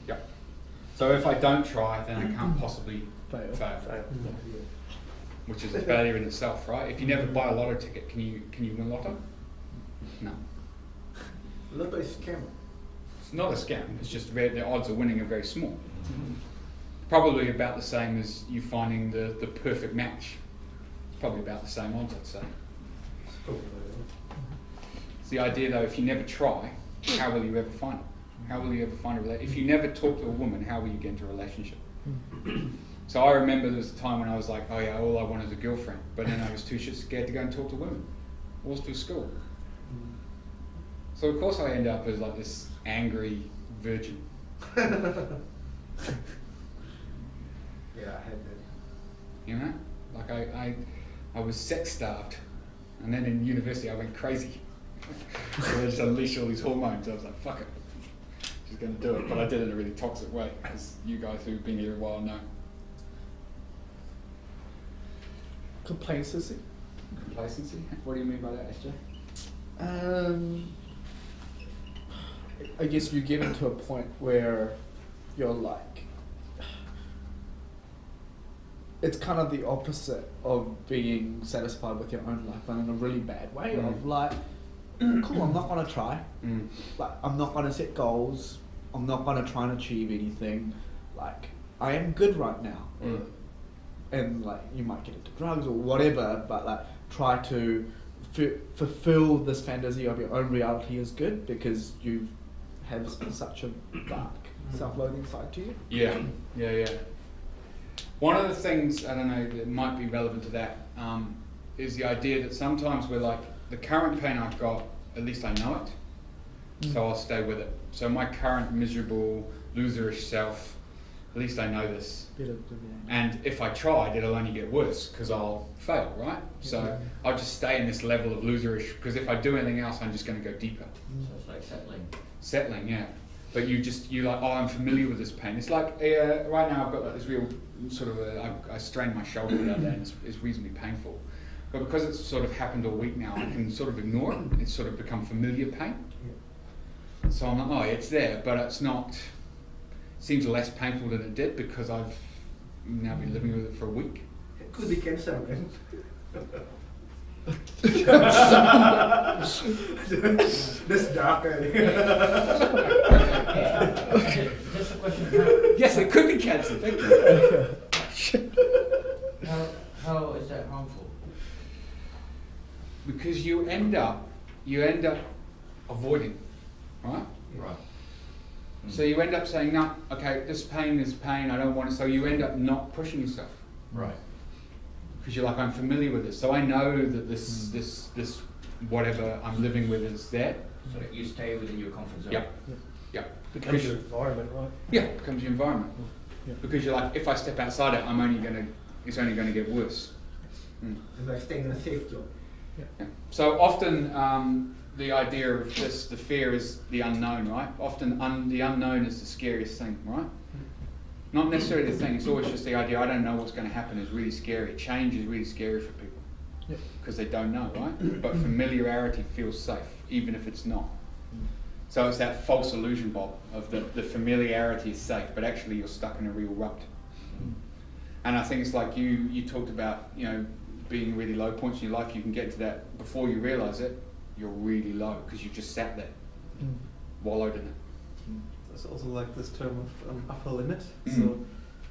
Yeah. So if I don't try, then I can't possibly fail. Which is a failure in itself, right? If you never buy a lotto ticket, can you win lotto? No. Lotto is scam. It's not a scam. It's just the odds of winning are very small. Probably about the same as you finding the perfect match. It's probably about the same odds, I'd say. It's the idea though, if you never try, how will you ever find it? How will you ever find a relationship? If you never talk to a woman, how will you get into a relationship? So I remember there was a time when I was like, oh yeah, all I want is a girlfriend. But then I was too shit scared to go and talk to women. I was through school. So of course I end up as like this angry virgin. Yeah, I had that. You know? Like I was sex starved. And then in university I went crazy. So I just unleashed all these hormones. I was like, fuck it. She's going to do it. But I did it in a really toxic way, as you guys who've been here a while know. Complacency. Complacency? What do you mean by that, SJ? I guess you get into a point where you're like, it's kind of the opposite of being satisfied with your own life, but in a really bad way of like, cool, I'm not going to try. Like, I'm not going to set goals. I'm not going to try and achieve anything. Like, I am good right now. And like, you might get into drugs or whatever, but like, try to fulfill this fantasy of your own reality is good because you have such a dark, self-loathing side to you. Yeah. One of the things, I don't know, that might be relevant to that, is the idea that sometimes we're like, the current pain I've got, at least I know it, so I'll stay with it. So my current miserable, loserish self, at least I know this. And if I tried, it'll only get worse because I'll fail, right? So I'll just stay in this level of loserish because if I do anything else, I'm just going to go deeper. So it's like settling. Settling, yeah. But you like, oh, I'm familiar with this pain. It's like, right now I've got like this real sort of, I strained my shoulder the other day and it's reasonably painful. But because it's sort of happened all week now, I can sort of ignore it. It's sort of become familiar pain. So I'm like, oh, it's there, but it's not, seems less painful than it did because I've now been living with it for a week. It could be cancer, man. This dark. Just a question. Yes, it could be cancer. Thank you. How is that harmful? because you end up avoiding, right? Right. So you end up saying, no, okay, this pain is pain, I don't want it. So you end up not pushing yourself. Right. Because you're like, I'm familiar with this, so I know that this whatever I'm living with is there. So that you stay within your comfort zone. Yeah. Becomes your environment, right? Yeah, it becomes your environment. Yeah. Because you're like, if I step outside it, it's only gonna get worse. It's like staying in a safe zone. Yeah. So often the idea of this, the fear is the unknown, right? Often the unknown is the scariest thing, right? Not necessarily the thing, it's always just the idea, I don't know what's going to happen is really scary. Change is really scary for people because they don't know, right? But familiarity feels safe, even if it's not. So it's that false illusion, Bob, of the familiarity is safe, but actually you're stuck in a real rut. And I think it's like you talked about, you know, being really low points in your life, you can get to that before you realise it, you're really low because you just sat there, wallowed in it. There's also like this term of upper limit. So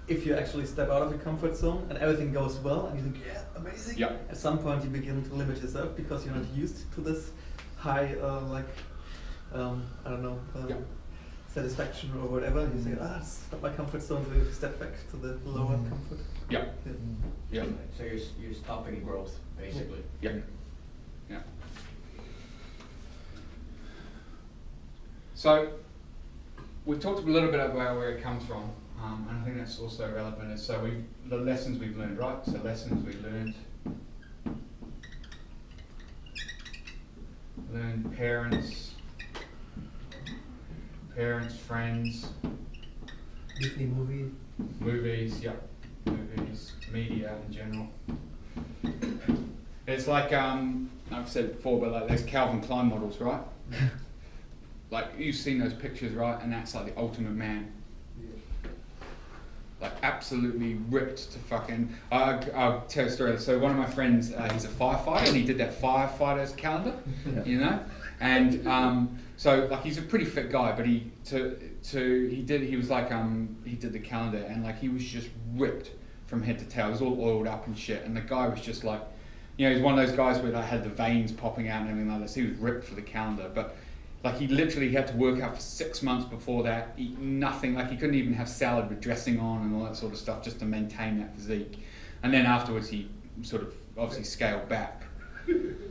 if you actually step out of your comfort zone and everything goes well and you think, yeah, amazing, at some point you begin to limit yourself because you're not used to this high, I don't know, satisfaction or whatever. And you say, it's not my comfort zone, so you step back to the lower comfort. Yeah. So you're stopping growth, basically. Yeah. So we've talked a little bit about where it comes from, and I think that's also relevant. So the lessons we've learned, right? So lessons we've learned parents, friends, Disney movies, movies, media in general. It's like I've said before, but like those Calvin Klein models, right? Like you've seen those pictures, right? And that's like the ultimate man. Like absolutely ripped to fucking. I'll tell a story. So one of my friends, he's a firefighter, and he did that firefighter's calendar, you know. And so like he's a pretty fit guy, but he did the calendar, and like he was just ripped from head to tail. He was all oiled up and shit, and the guy was just like, you know, he's one of those guys where they had the veins popping out and everything like this. He was ripped for the calendar, but like he literally had to work out for 6 months before that, eat nothing, like he couldn't even have salad with dressing on and all that sort of stuff just to maintain that physique. And then afterwards he sort of obviously scaled back.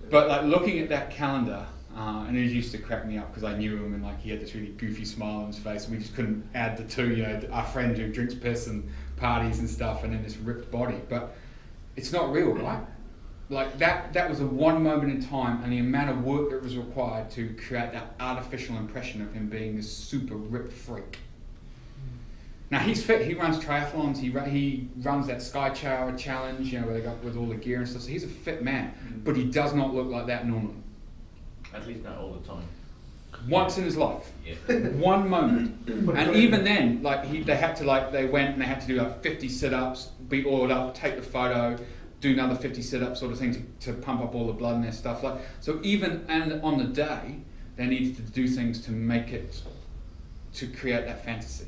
But like looking at that calendar, and it used to crack me up because I knew him and like he had this really goofy smile on his face and we just couldn't add the two, you know, our friend who drinks piss and parties and stuff and then this ripped body. But it's not real, right? Like that was a one moment in time, and the amount of work that was required to create that artificial impression of him being this super ripped freak. Now he's fit, he runs triathlons, he runs that Sky Tower challenge, you know, where they got with all the gear and stuff, so he's a fit man, but he does not look like that normally. At least not all the time. Once in his life. Yeah. One moment. And even then, like they went and they had to do like 50 sit-ups, be oiled up, take the photo, do another 50 sit-ups sort of thing to pump up all the blood and their stuff. Like so even and on the day they needed to do things to make it, to create that fantasy.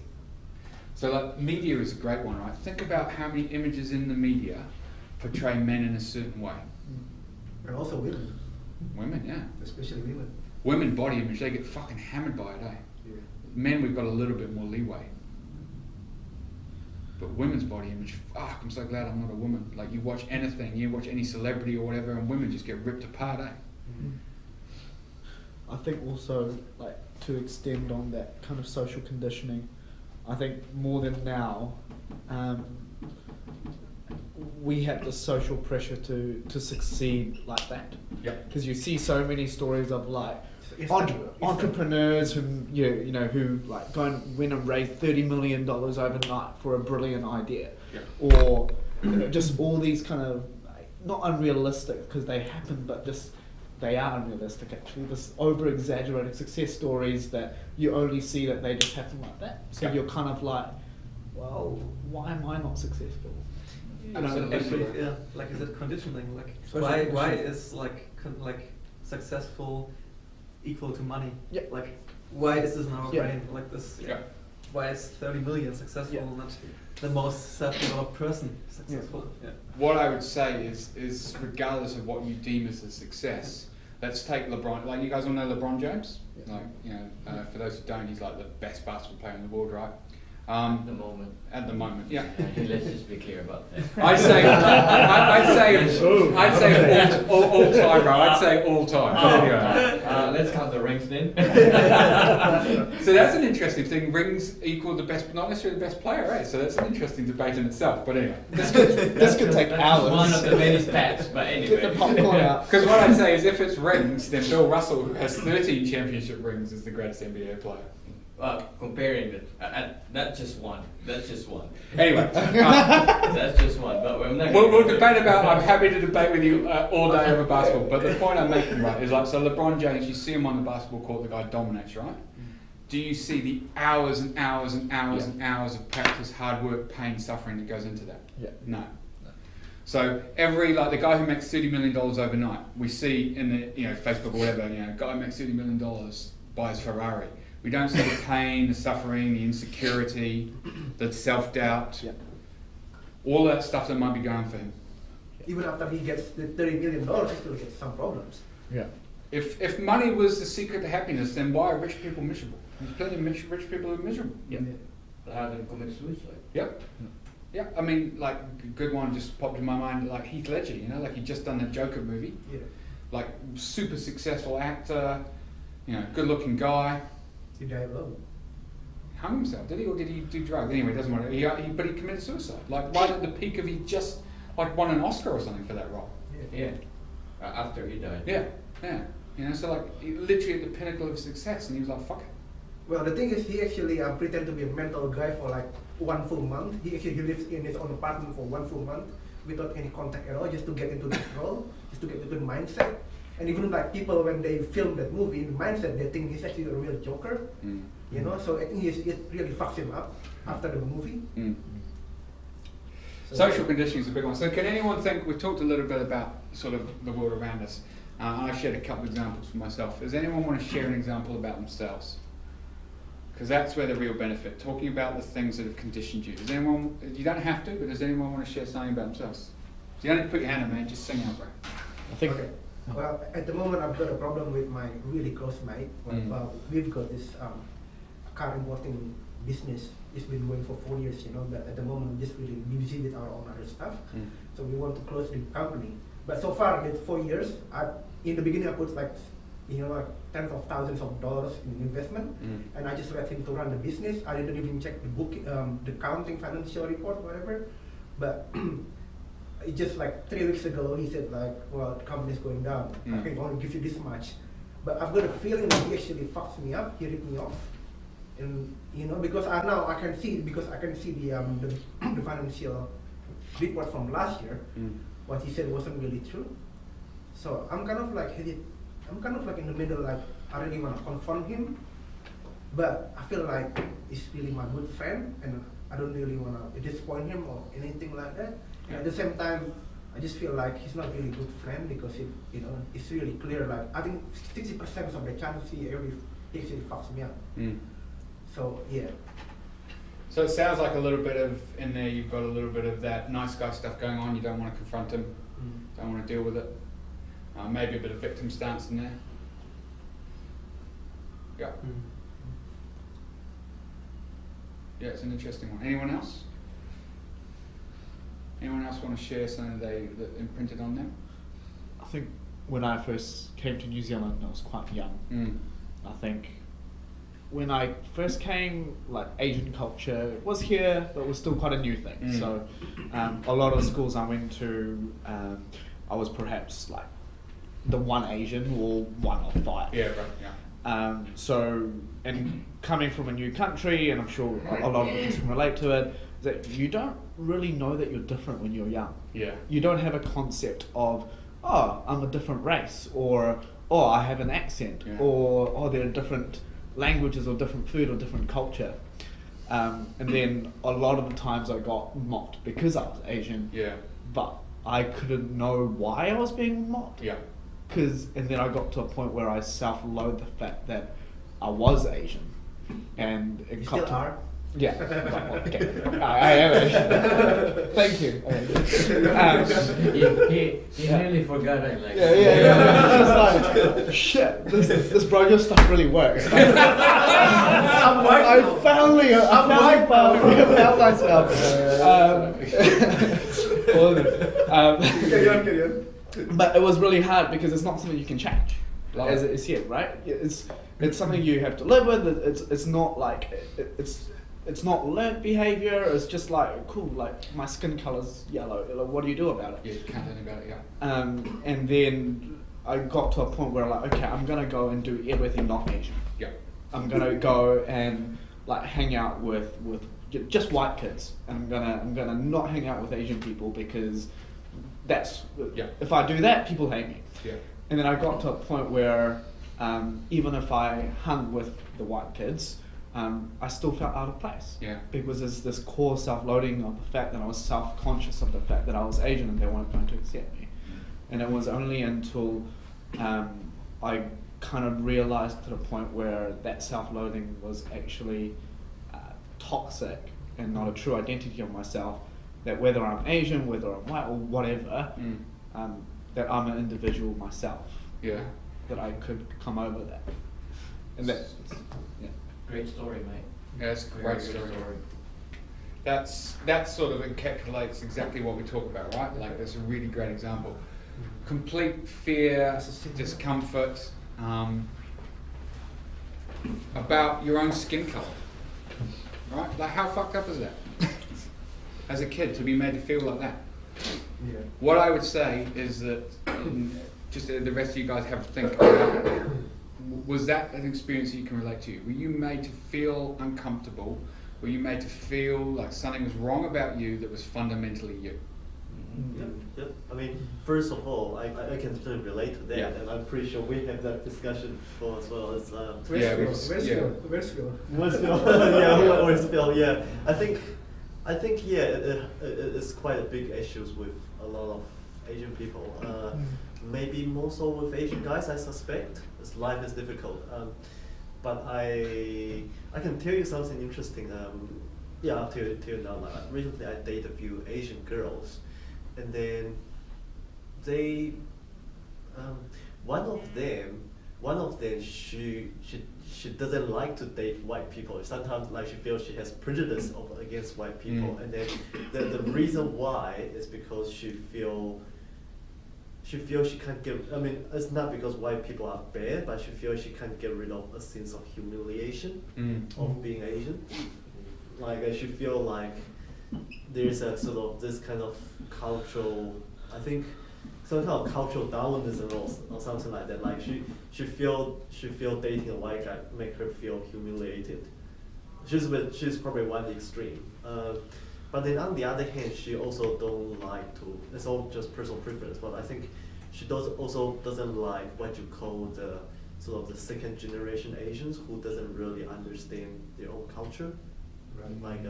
So like media is a great one, right? Think about how many images in the media portray men in a certain way. and also women. Women, yeah. Especially women. Women body image, they get fucking hammered by it, eh? Yeah. Men, we've got a little bit more leeway. But women's body image, fuck, I'm so glad I'm not a woman. Like you watch anything, you watch any celebrity or whatever, and women just get ripped apart, eh? I think also, like, to extend on that kind of social conditioning, I think more than now, we have the social pressure to succeed like that. Yeah. Because you see so many stories of like entrepreneurs who who like go and win and raise $30 million overnight for a brilliant idea, or just all these kind of like, not unrealistic because they happen, but just they are unrealistic actually. This over exaggerated success stories that you only see that they just happen like that. So you're kind of like, well, why am I not successful? Absolutely, yeah. Like is it conditioning? Like why is like successful equal to money? Yeah. Like why is this in our brain like this? Yeah. why is 30 million successful, not the most self-developed person successful? Yeah. What I would say is regardless of what you deem as a success, let's take LeBron. Like, you guys all know LeBron James. Yeah. Like, you know, for those who don't, he's like the best basketball player in the world, right? At the moment. At the moment, yeah. Let's just be clear about that. I'd say all time, bro. I'd say all time. Let's count the rings then. So that's an interesting thing. Rings equal the best, not necessarily the best player, right? So that's an interesting debate in itself. But anyway, this could take hours. One of the many stats, but anyway. Get the popcorn out. Because what I'd say is, if it's rings, then Bill Russell, who has 13 championship rings, is the greatest NBA player. Comparing it, that's just one. That's just one. Anyway, that's just one. But we're not. We'll debate about. I'm happy to debate with you all day over basketball. But the point I'm making, right, is like, so LeBron James, you see him on the basketball court, the guy dominates, right? Do you see the hours and hours and hours and hours of practice, hard work, pain, suffering that goes into that? Yeah. No. So like the guy who makes $30 million overnight, we see in the Facebook or whatever, guy who makes $30 million buys Ferrari. We don't see the pain, the suffering, the insecurity, the self-doubt, all that stuff that might be going for him. Even after he gets the $30 million, he still gets some problems. Yeah. If money was the secret to happiness, then why are rich people miserable? There's plenty of rich people who are miserable. Yeah. Rather than commit suicide. Yep. Yeah, I mean, like, a good one just popped in my mind, like Heath Ledger, like he'd just done the Joker movie. Yeah. Like, super successful actor, good-looking guy. He died alone. Hung himself, did he, or did he do drugs? Anyway, it doesn't matter. But he committed suicide. Like, right at the peak of, he just won an Oscar or something for that role. Yeah. After he died. Yeah. So like, literally at the pinnacle of success, and he was like, fuck it. Well, the thing is, he actually pretended to be a mental guy for like 1 full month. He lived in his own apartment for 1 full month without any contact at all, just to get into the role, just to get into the mindset. And even like people, when they film that movie, in the mindset, they think he's actually a real Joker. So I think it really fucks him up after the movie. So social conditioning is a big one. So can anyone think, we've talked a little bit about sort of the world around us. I've shared a couple of examples for myself. Does anyone want to share an example about themselves? Because that's where the real benefit, talking about the things that have conditioned you. Does anyone, you don't have to, but does anyone want to share something about themselves? You don't need to put your hand up, man, just sing out, bro. I think. Okay. Well, at the moment I've got a problem with my really close mate. We've got this car importing business. It's been going for 4 years, but at the moment we're just really busy with our own other stuff. So we want to close the company. But so far, with 4 years, in the beginning I put like tens of thousands of dollars in investment, and I just let him to run the business. I didn't even check the book, the accounting, financial report, whatever. But it just like 3 weeks ago, he said like, well, the company's going down. I can only give you this much. But I've got a feeling that he actually fucks me up. He ripped me off, and because I can see the financial report from last year. What he said wasn't really true. So I'm kind of like in the middle. Like I really want to confront him, but I feel like he's really my good friend, and I don't really want to disappoint him or anything like that. And at the same time, I just feel like he's not really a good friend because it's really clear. Like I think 60% of the chance he actually fucks me up. So yeah. So it sounds like a little bit of, in there you've got a little bit of that nice guy stuff going on. You don't want to confront him, don't want to deal with it. Maybe a bit of victim stance in there. Yeah. Yeah, it's an interesting one. Anyone else? Anyone else want to share something that imprinted on them? I think when I first came to New Zealand, I was quite young. I think when I first came, like Asian culture was here, but it was still quite a new thing. So a lot of schools I went to, I was perhaps like the one Asian or one of 5. Yeah, right, yeah. So, and coming from a new country, and I'm sure a lot of us can relate to it, that you don't really know that you're different when you're young. Yeah. You don't have a concept of, oh, I'm a different race, or oh, I have an accent, or oh, there are different languages or different food or different culture. And then a lot of the times I got mocked because I was Asian, but I couldn't know why I was being mocked. And then I got to a point where I self-loathed the fact that I was Asian, and it You got still to, are? Yeah. Well, okay. I am Asian. Thank you. He nearly forgot it. Like, It's like, shit, this Brojo stuff really works. I finally found myself. Carry on. But it was really hard because it's not something you can change, as it is here, right? It's something you have to live with. It's not like it's not learnt behavior. It's just like, cool, like my skin color's yellow. Like, what do you do about it? Yeah, you can't learn about it. Yeah. And then I got to a point where like, okay, I'm gonna go and do everything not Asian. Yeah. I'm gonna go and like hang out with just white kids, and I'm gonna not hang out with Asian people because that's if I do that, people hate me. Yeah. And then I got to a point where even if I hung with the white kids, I still felt out of place. Yeah. Because there's this core self-loading of the fact that I was self-conscious of the fact that I was Asian and they weren't going to accept me. And it was only until I kind of realized to the point where that self-loathing was actually toxic and not a true identity of myself, that whether I'm Asian, whether I'm white or whatever, that I'm an individual myself. Yeah. That I could come over that. And that's, yeah. Great story, mate. Yeah, it's a great story. That sort of encapsulates exactly what we talk about, right? Like, that's a really great example. Complete fear, discomfort, about your own skin color, right? Like, how fucked up is that? As a kid, to be made to feel like that. Yeah. What I would say is that, just the rest of you guys have to think about it. Was that an experience that you can relate to? Were you made to feel uncomfortable? Were you made to feel like something was wrong about you that was fundamentally you? Yep. I mean, first of all, I can totally relate to that, Yeah. and I'm pretty sure we have that discussion before as well. It's Where's Phil? Where's Phil? Yeah. I think it's quite a big issues with a lot of Asian people. Maybe more so with Asian guys, I suspect. As life is difficult. But I can tell you something interesting. I'll tell you now. Like, recently, I dated a few Asian girls, and then they, one of them, she doesn't like to date white people. Sometimes, like, she feels she has prejudice against white people, and then the reason why is because she feels she can't get. I mean, it's not because white people are bad, but she feels she can't get rid of a sense of humiliation of being Asian. Like, she feel like there's a sort of this kind of cultural, I think, some kind of cultural Darwinism or something like that. Like, she feel dating a white guy make her feel humiliated. She's probably one extreme. But then on the other hand, she also don't like to. It's all just personal preference. But I think she also doesn't like what you call the sort of the second generation Asians who doesn't really understand their own culture. Right. Like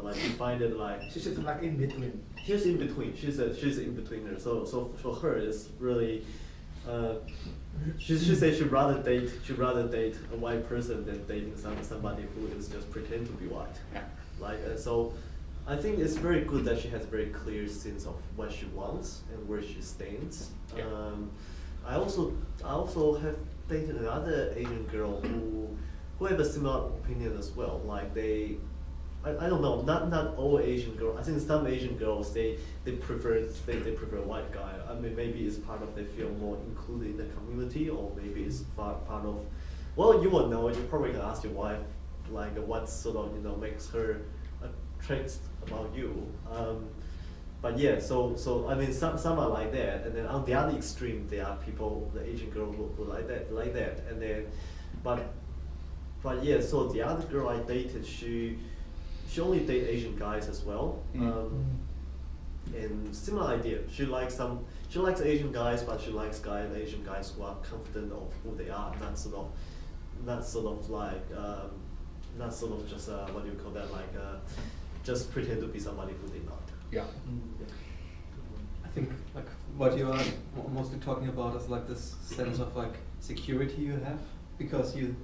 like you find it like She's just like in between. She's in between. She's in betweener. So for her, it's really. She says she'd rather date a white person than dating somebody who is just pretend to be white. Yeah. Like, so I think it's very good that she has a very clear sense of what she wants and where she stands. Yeah. I also have dated another Asian girl who have a similar opinion as well. Like, I don't know, not all Asian girls. I think some Asian girls they prefer a white guy. I mean, maybe it's part of they feel more included in the community, or maybe it's part of. Well, you will know. You probably can ask your wife, like, what sort of makes her attracted about you. But yeah, so I mean, some are like that, and then on the other extreme, there are people, the Asian girl who like that, and then, but yeah. So the other girl I dated, she only dated Asian guys as well. And similar idea. She likes Asian guys, but she likes Asian guys who are confident of who they are, not sort of just what do you call that, like just pretend to be somebody who they're not. Yeah. I think like what you are mostly talking about is like this sense of like security you have because you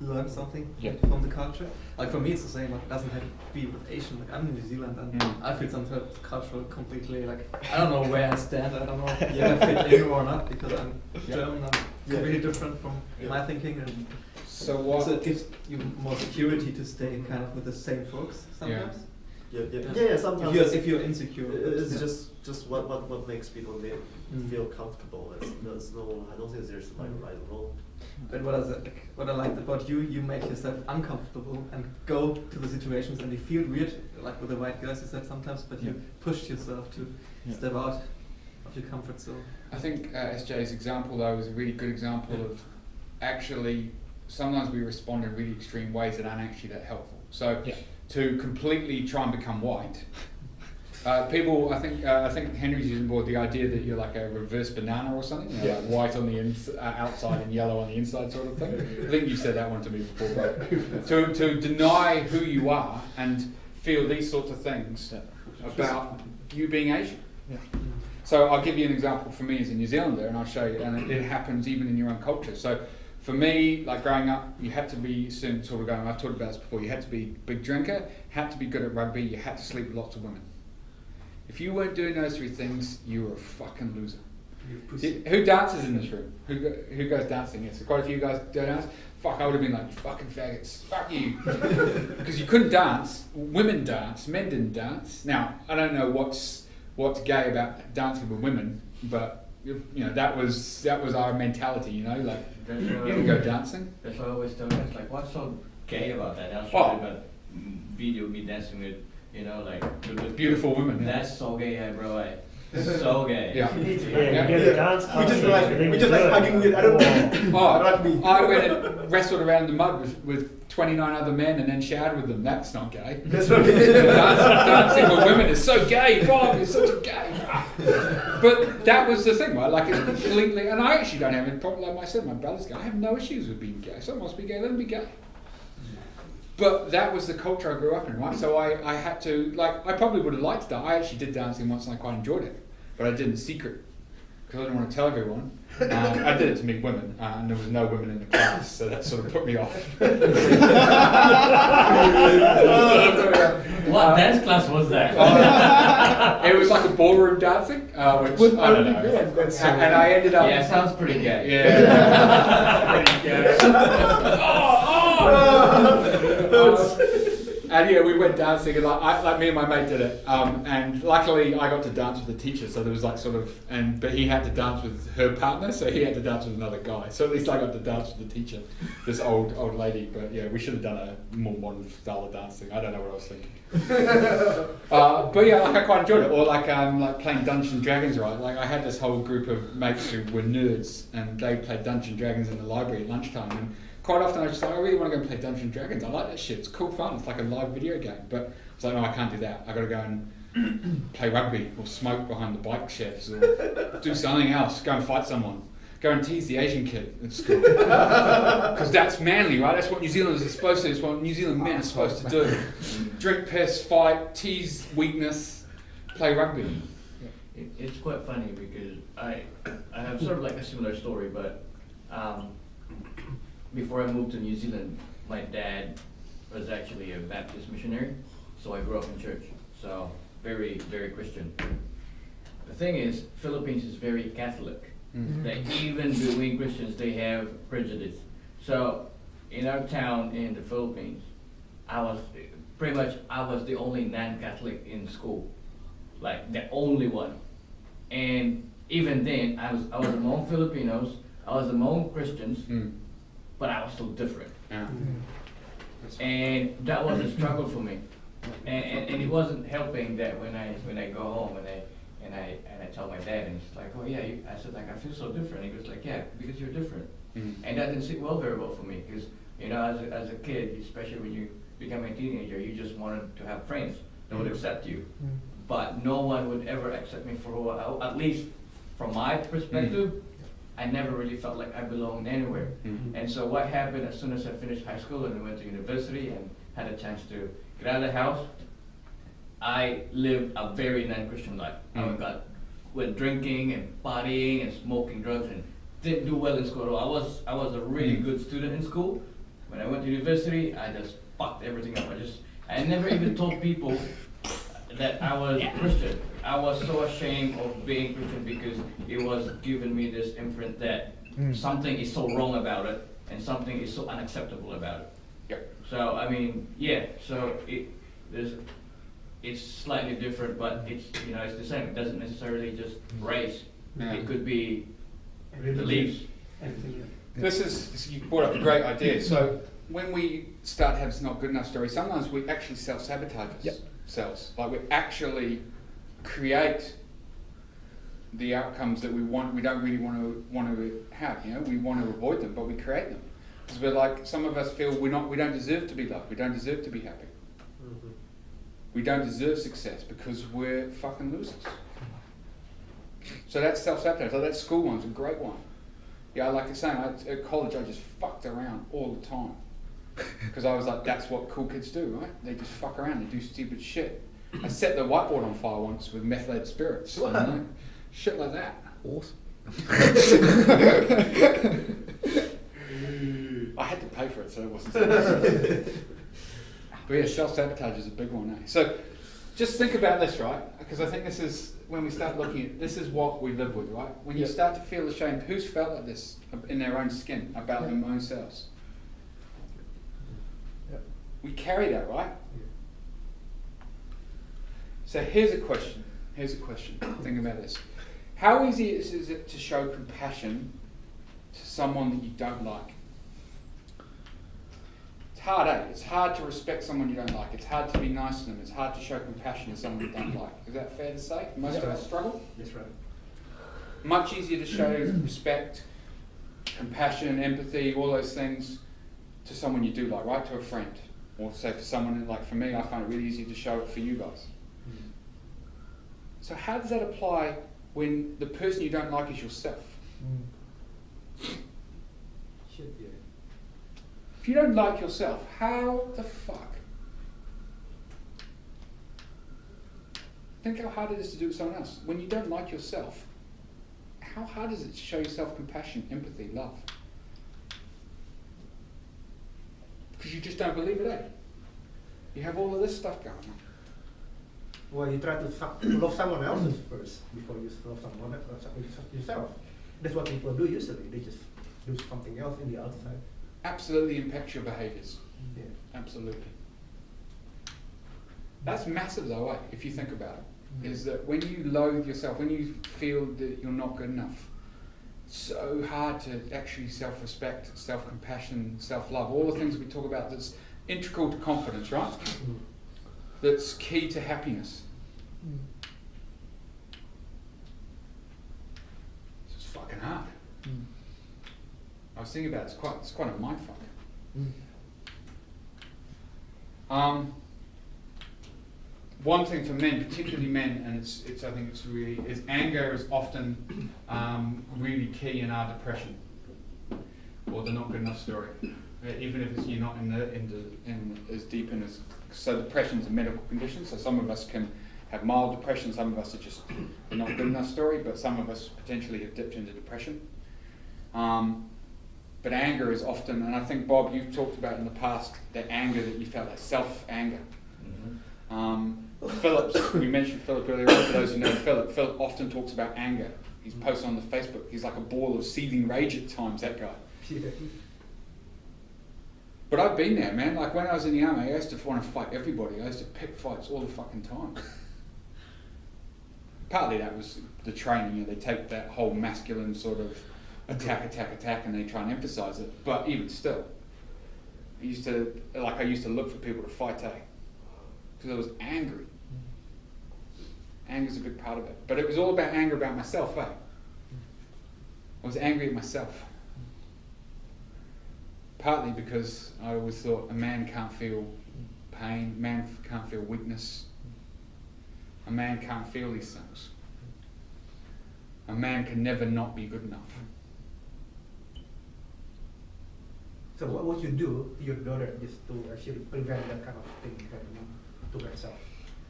learn something Yeah. from the culture. Like for me, it's the same. Like, it doesn't have to be with Asian. Like I'm in New Zealand, and I feel sometimes cultural completely. Like I don't know where I stand. I don't know if I fit in or not because I'm German. I'm completely different from my thinking, and So it gives you more security to stay kind of with the same folks sometimes. Yeah. Sometimes If you're insecure, it's just what makes people feel comfortable. There's no. I don't think there's like right or wrong. But what I liked about you, you make yourself uncomfortable and go to the situations, and you feel weird, like with the white guys you said sometimes, but you pushed yourself to step out of your comfort zone. I think SJ's example though is a really good example of actually sometimes we respond in really extreme ways that aren't actually that helpful. So to completely try and become white, people, I think Henry's using board the idea that you're like a reverse banana or something, you know, like white on the outside and yellow on the inside sort of thing. I think you've said that one to me before, but to deny who you are and feel these sorts of things about you being Asian. So I'll give you an example for me as a New Zealander, and I'll show you, and it happens even in your own culture. So for me, like growing up, you had to be I've talked about this before, you had to be a big drinker, had to be good at rugby, you had to sleep with lots of women. If you weren't doing those three things, you were a fucking loser. Who dances in this room? Who goes dancing? Yes, quite a few guys go dance. Fuck, I would have been like, you fucking faggots, fuck you. Because you couldn't dance, women danced, men didn't dance. Now, I don't know what's gay about dancing with women, but you know, that was our mentality, you know, like, you can go dancing. That's what I always tell guys, like, what's so gay about that? I'll show you about video of me dancing with, you know, like beautiful women. That's so gay, bro. So gay. Yeah. Dance. We just like hugging with. I don't know. I went and wrestled around the mud with 29 other men and then showered with them. That's not gay. That's not gay. Dancing with women is so gay. Bob, you're such a gay. But that was the thing, right? Like it's completely. And I actually don't have any problem. Like I said, my brother's gay. I have no issues with being gay. Someone wants to be gay, let them be gay. But that was the culture I grew up in, right? So I had to, like, I probably would have liked that. I actually did dancing once and I quite enjoyed it. But I did in secret, because I didn't want to tell everyone. I did it to meet women, and there was no women in the class, so that sort of put me off. What dance class was that? It was like a ballroom dancing, which I don't know. And I ended up... Yeah, sounds pretty gay. Yeah. Pretty gay. And yeah, we went dancing, and like me and my mate did it. And luckily, I got to dance with the teacher, so there was like sort of, but he had to dance with her partner, so he had to dance with another guy. So at least I got to dance with the teacher, this old lady. But yeah, we should have done a more modern style of dancing. I don't know what I was thinking. But yeah, like I quite enjoyed it. Or like playing Dungeons and Dragons, right? Like I had this whole group of mates who were nerds, and they played Dungeons and Dragons in the library at lunchtime. And quite often I was just like, I really want to go and play Dungeons and Dragons. I like that shit. It's cool fun. It's like a live video game. But I was like, no, I can't do that. I got to go and play rugby or smoke behind the bike sheds or do something else. Go and fight someone. Go and tease the Asian kid at school. Because that's manly, right? That's what New Zealanders are supposed to do. It's what New Zealand men are supposed to do. Drink, piss, fight, tease weakness, play rugby. It's quite funny because I have sort of like a similar story, but before I moved to New Zealand, my dad was actually a Baptist missionary, so I grew up in church, so very, very Christian. The thing is, Philippines is very Catholic. Mm-hmm. That even between Christians, they have prejudice. So in our town in the Philippines, I was the only non-Catholic in school, like the only one. And even then, I was among Filipinos, I was among Christians, but I was still different. Yeah. And that was a struggle for me. And it wasn't helping that when I go home and I tell my dad, and he's like, oh yeah, I said like, I feel so different. He goes like, yeah, because you're different. And that didn't sit very well for me, because you know, as a kid, especially when you become a teenager, you just wanted to have friends that would accept you. But no one would ever accept me for who at least from my perspective. I never really felt like I belonged anywhere. And so what happened as soon as I finished high school and went to university and had a chance to get out of the house, I lived a very non-Christian life. I went drinking and partying and smoking drugs and didn't do well in school at all. I was a really good student in school, When I went to university, I just fucked everything up. I never even told people that I was Christian. I was so ashamed of being Christian because it was giving me this imprint that something is so wrong about it and something is so unacceptable about it. Yep. So I mean, yeah. So it's slightly different, but it's it's the same. It doesn't necessarily just race. Yeah. It could be beliefs. You brought up a great idea. So when we start having this not good enough story, sometimes we actually self-sabotage ourselves. Like we actually create the outcomes that we want. We don't really want to have. We want to avoid them, but we create them because we're like, some of us feel we don't deserve to be loved. We don't deserve to be happy. We don't deserve success because we're fucking losers. So that's self-sabotage. So that school one's a great one. Yeah, like I was saying, at college I just fucked around all the time. Because I was like, that's what cool kids do, right? They just fuck around, they do stupid shit. I set the whiteboard on fire once with methylated spirits. Wow. Shit like that. Awesome. I had to pay for it, so it wasn't so But yeah, self-sabotage is a big one, eh? So just think about this, right? Because I think this is, when we start looking at, this is what we live with, right? When you start to feel ashamed, who's felt like this in their own skin about their own selves? We carry that, right? So here's a question. Think about this. How easy is it to show compassion to someone that you don't like? It's hard, eh? It's hard to respect someone you don't like. It's hard to be nice to them. It's hard to show compassion to someone you don't like. Is that fair to say? Most of us struggle? That's right. Much easier to show respect, compassion, empathy, all those things to someone you do like, right? To a friend. Or say for someone, like for me, I find it really easy to show it for you guys. So how does that apply when the person you don't like is yourself? If you don't like yourself, how the fuck? Think how hard it is to do with someone else. When you don't like yourself, how hard is it to show yourself compassion, empathy, love? Because you just don't believe it, eh? You have all of this stuff going on. Well, you try to love someone else first before you love someone yourself. That's what people do usually. They just do something else in the outside. Absolutely impact your behaviours. Yeah. Absolutely. That's massive though, eh, if you think about it. Is that when you loathe yourself, when you feel that you're not good enough, it's so hard to actually self-respect, self-compassion, self-love, all the things we talk about that's integral to confidence, right? That's key to happiness. It's fucking hard. I was thinking about it, it's quite a mindfuck. One thing for men, particularly men, and I think it's really, is anger is often really key in our depression or the not good enough story. Even if you're not in as deep in as, so depression is a medical condition. So some of us can have mild depression, some of us are just not good enough story, but some of us potentially have dipped into depression. But anger is often, and I think Bob, you've talked about in the past that anger that you felt, like self-anger. Phillips, we mentioned Philip earlier on, for those who know Philip often talks about anger. He's posted on the Facebook, he's like a ball of seething rage at times, that guy. But I've been there, man. Like when I was in the army, I used to want to fight everybody. I used to pick fights all the fucking time. Partly that was the training, they take that whole masculine sort of attack, and they try and emphasize it. But even still, I used to look for people to fight, because I was angry. Anger's a big part of it. But it was all about anger about myself, I was angry at myself. Partly because I always thought a man can't feel pain, a man can't feel weakness, a man can't feel these things. A man can never not be good enough. So what would you do to your daughter just to actually prevent that kind of thing happening to herself?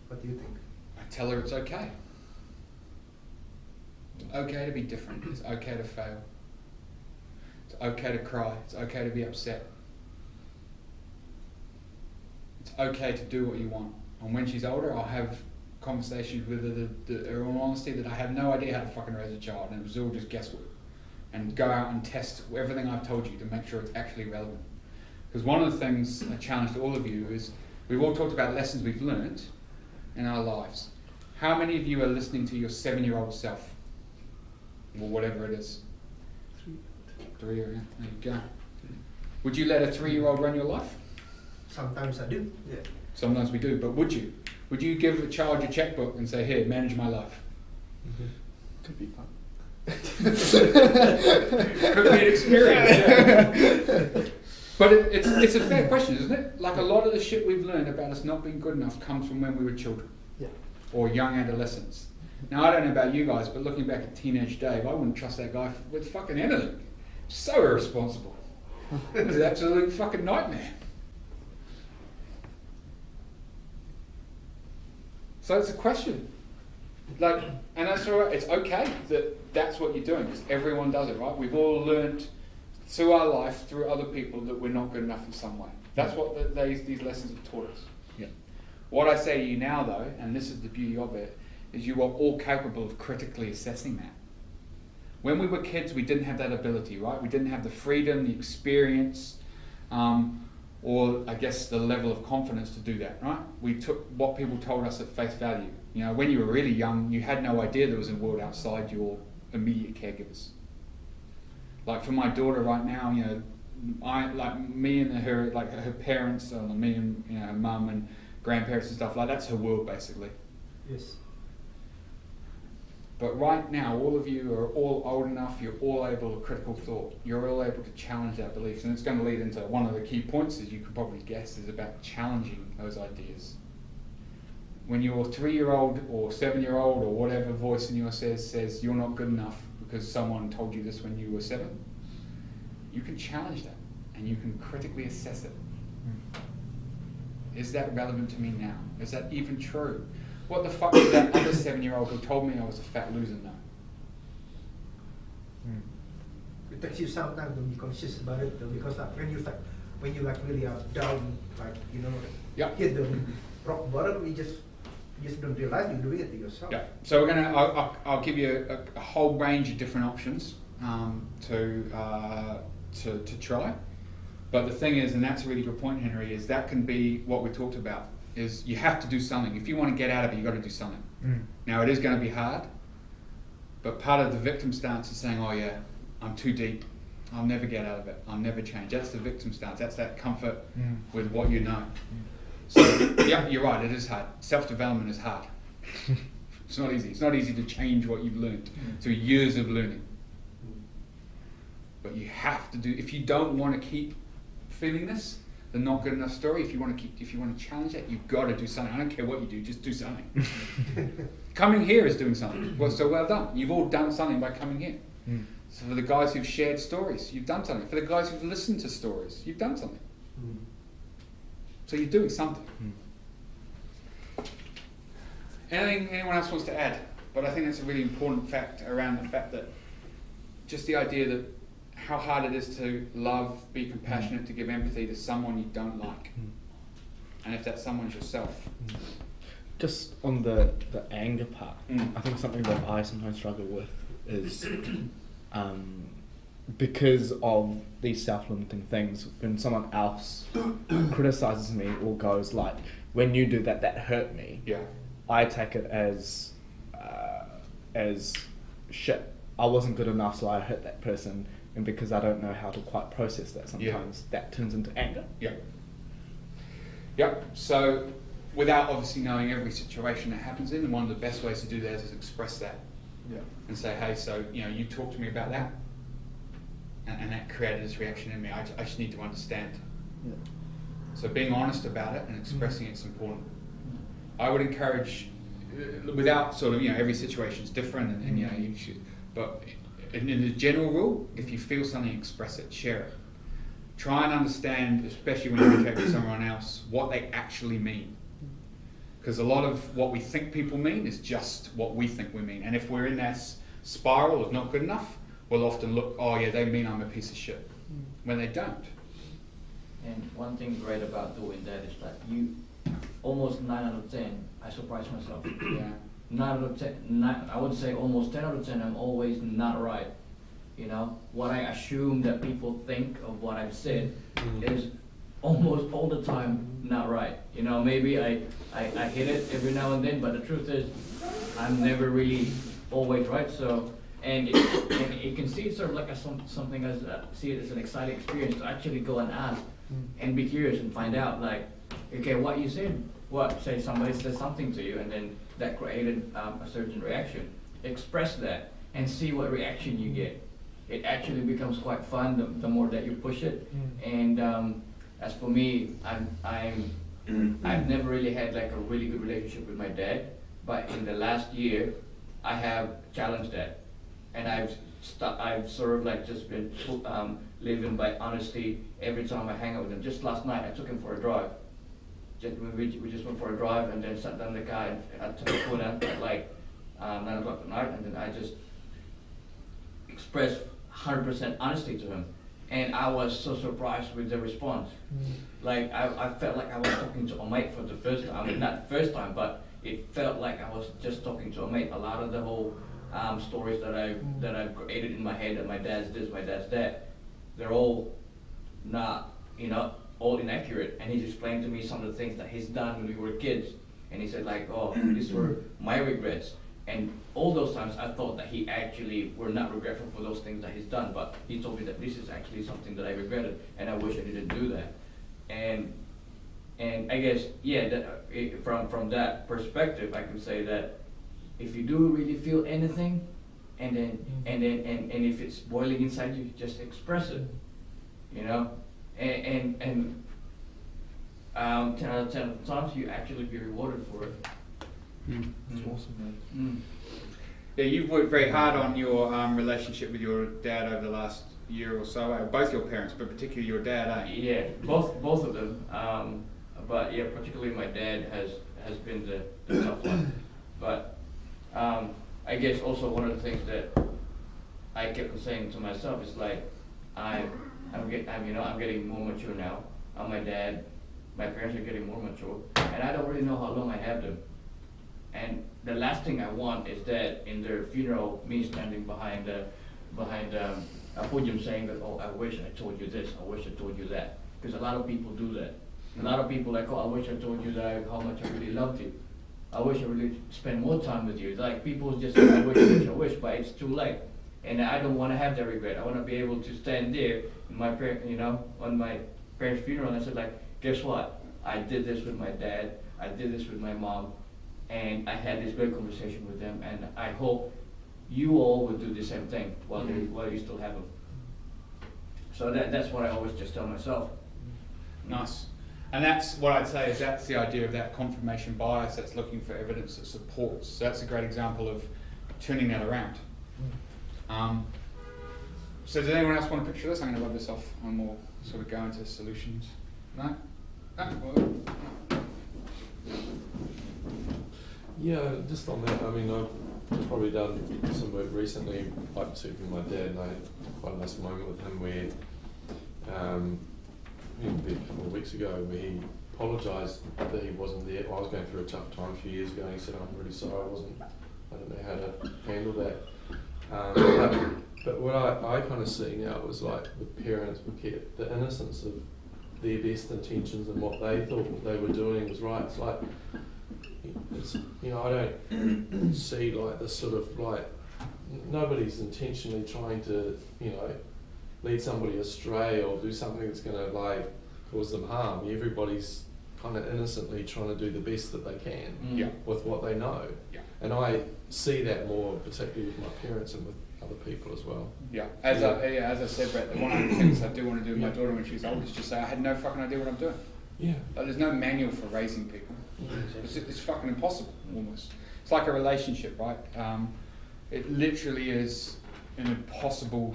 What do you think? I tell her it's okay. It's okay to be different. It's okay to fail. It's okay to cry. It's okay to be upset. okay to do what you want. And when she's older, I'll have conversations with her that are in honesty that I have no idea how to fucking raise a child, and it was all just guesswork. And go out and test everything I've told you to make sure it's actually relevant. Because one of the things I challenge to all of you is, we've all talked about lessons we've learned in our lives. How many of you are listening to your 7-year-old self? Or whatever it is. 3, yeah, there you go. Would you let a 3-year-old run your life? Sometimes I do. Yeah. Sometimes we do, but would you? Would you give a child your checkbook and say, here, manage my life? Could be fun. Could be an experience, yeah. But it's a fair question, isn't it? Like, a lot of the shit we've learned about us not being good enough comes from when we were children. Yeah. Or young adolescents. Now, I don't know about you guys, but looking back at teenage Dave, I wouldn't trust that guy with fucking anything. So irresponsible. It was an absolute fucking nightmare. So it's a question. Like, and that's all right. It's okay that that's what you're doing, because everyone does it, right? We've all learned through our life, through other people, that we're not good enough in some way. That's what these lessons have taught us. Yeah. What I say to you now, though, and this is the beauty of it, is you are all capable of critically assessing that. When we were kids, we didn't have that ability, right? We didn't have the freedom, the experience, or I guess the level of confidence to do that, right? We took what people told us at face value. You know, when you were really young, you had no idea there was a world outside your immediate caregivers. Like for my daughter right now, you know, me and her, like her parents, me and, you know, her mum and grandparents and stuff, like that's her world basically. Yes. But right now, all of you are all old enough, you're all able to critical thought. You're all able to challenge our beliefs. And it's going to lead into one of the key points, as you can probably guess, is about challenging those ideas. When your 3-year-old or 7-year-old or whatever voice in you says you're not good enough because someone told you this when you were 7, you can challenge that and you can critically assess it. Is that relevant to me now? Is that even true? What the fuck did that other 7-year-old who told me I was a fat loser know? It takes you some time to be conscious about it, though, because when you really are down, like, you know, Yep. hit the rock bottom, you just don't realize you're doing it to yourself. Yeah. So I'll give you a whole range of different options to try. But the thing is, and that's a really good point, Henry, is that can be what we talked about. Is you have to do something. If you want to get out of it, you've got to do something. Now, it is going to be hard, but part of the victim stance is saying, oh yeah, I'm too deep. I'll never get out of it. I'll never change. That's the victim stance. That's that comfort with what you know. So, yeah, you're right, it is hard. Self-development is hard. It's not easy. It's not easy to change what you've learned through years of learning. But you have to do, if you don't want to keep feeling this, the not good enough story, if you want to challenge that, you've got to do something. I don't care what you do, just do something. Coming here is doing something. Well, so well done. You've all done something by coming here. So for the guys who've shared stories, you've done something. For the guys who've listened to stories, you've done something. So you're doing something. Anything anyone else wants to add? But I think that's a really important fact around the fact that just the idea that how hard it is to love, be compassionate, to give empathy to someone you don't like. And if that someone's yourself. Just on the anger part, I think something that I sometimes struggle with is because of these self-limiting things, when someone else criticizes me or goes like, when you do that, that hurt me, I take it as shit, I wasn't good enough, so I hurt that person, and because I don't know how to quite process that sometimes, that turns into anger. So without obviously knowing every situation that happens in, one of the best ways to do that is express that. And say, hey, so you talked to me about that, and that created this reaction in me. I just need to understand. So being honest about it and expressing it's important. I would encourage, without sort of every situation is different, and you should, but in the general rule, if you feel something, express it, share it. Try and understand, especially when you interact with someone else, what they actually mean. Because a lot of what we think people mean is just what we think we mean. And if we're in that spiral of not good enough, we'll often look, oh yeah, they mean I'm a piece of shit, when they don't. And one thing great about doing that is that you almost 9 out of 10, I surprise myself. Yeah. 9 out of 10, I would say almost 10 out of 10, I'm always not right. You know, what I assume that people think of what I've said is almost all the time not right. You know, maybe I hit it every now and then, but the truth is, I'm never really always right. So, and you can see it sort of like something as see it as an exciting experience to actually go and ask and be curious and find out, like, okay, what you said, say somebody says something to you, and then that created a certain reaction. Express that and see what reaction you get. It actually becomes quite fun the more that you push it. And as for me, I've never really had like a really good relationship with my dad, but in the last year, I have challenged that, and I've sort of like just been living by honesty every time I hang out with him. Just last night, I took him for a drive. We just went for a drive and then sat down in the car and I took a phone out at like 9 o'clock at night, and then I just expressed 100% honesty to him. And I was so surprised with the response. Like, I felt like I was talking to a mate for the first time. I mean, not the first time, but it felt like I was just talking to a mate. A lot of the whole stories that I've created in my head, that my dad's this, my dad's that, they're all not, you know, all inaccurate. And he's explained to me some of the things that he's done when we were kids. And he said like, oh, these were my regrets. And all those times I thought that he actually were not regretful for those things that he's done, but he told me that this is actually something that I regretted and I wish I didn't do that. And I guess, yeah, from that perspective, I can say that if you do really feel anything, and if it's boiling inside you, just express it, you know. And 10 out of 10 times you actually be rewarded for it. That's awesome, man. Yeah, you've worked very hard on your relationship with your dad over the last year or so, both your parents, but particularly your dad, eh? Yeah, both of them. But yeah, particularly my dad has been the tough one. But I guess also one of the things that I kept saying to myself is like, I'm getting more mature now. My parents are getting more mature, and I don't really know how long I have them. And the last thing I want is that in their funeral, me standing behind a podium saying that, oh, I wish I told you this, I wish I told you that. Because a lot of people do that. A lot of people like, oh, I wish I told you that, how much I really loved you. I wish I really spent more time with you. Like, people just say, I wish, but it's too late. And I don't want to have that regret. I want to be able to stand there in my on my parents' funeral and I said like, guess what? I did this with my dad, I did this with my mom, and I had this great conversation with them, and I hope you all would do the same thing while you still have them. So that's what I always just tell myself. Nice. And that's what I'd say is that's the idea of that confirmation bias, that's looking for evidence that supports. So that's a great example of turning that around. So does anyone else want to picture this? I'm going to rub this off and we'll sort of go into solutions. No? Yeah, just on that, I mean, I've probably done some work recently, like particularly with my dad, and I had quite a nice moment with him where, maybe a couple of weeks ago, where he apologised that he wasn't there. I was going through a tough time a few years ago, and he said, I'm really sorry, I don't know how to handle that. But what I kind of see now was like with parents, the innocence of their best intentions and what they thought they were doing was right. It's like, I don't see like this sort of like, nobody's intentionally trying to, lead somebody astray or do something that's going to like cause them harm. Everybody's kind of innocently trying to do the best that they can with what they know. Yeah. And I see that more particularly with my parents and with other people as well. Yeah, as I said, Brett, one of the things I do want to do with my daughter when she's old is just say I had no fucking idea what I'm doing. Yeah. Like, there's no manual for raising people. It's fucking impossible, almost. It's like a relationship, right? It literally is an impossible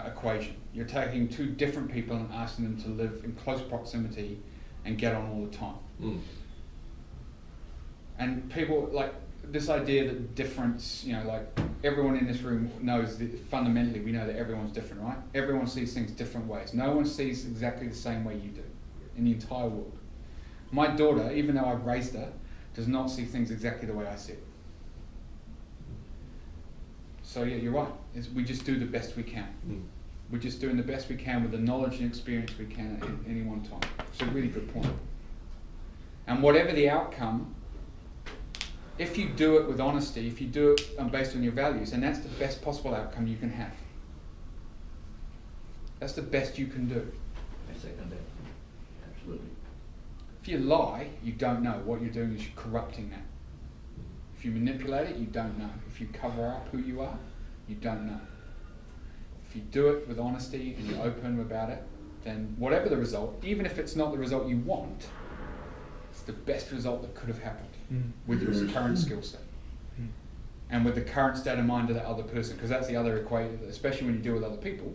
equation. You're taking two different people and asking them to live in close proximity and get on all the time. And people, like, this idea that difference, like everyone in this room knows that fundamentally we know that everyone's different, right? Everyone sees things different ways. No one sees exactly the same way you do in the entire world. My daughter, even though I've raised her, does not see things exactly the way I see it. So yeah, you're right. We just do the best we can. We're just doing the best we can with the knowledge and experience we can at any one time. It's a really good point. And whatever the outcome, if you do it with honesty, if you do it based on your values, then that's the best possible outcome you can have. That's the best you can do. I second that. Absolutely. If you lie, you don't know. What you're doing is you're corrupting that. If you manipulate it, you don't know. If you cover up who you are, you don't know. If you do it with honesty and you're open about it, then whatever the result, even if it's not the result you want, it's the best result that could have happened with your current skill set and with the current state of mind of that other person, because that's the other equation, especially when you deal with other people.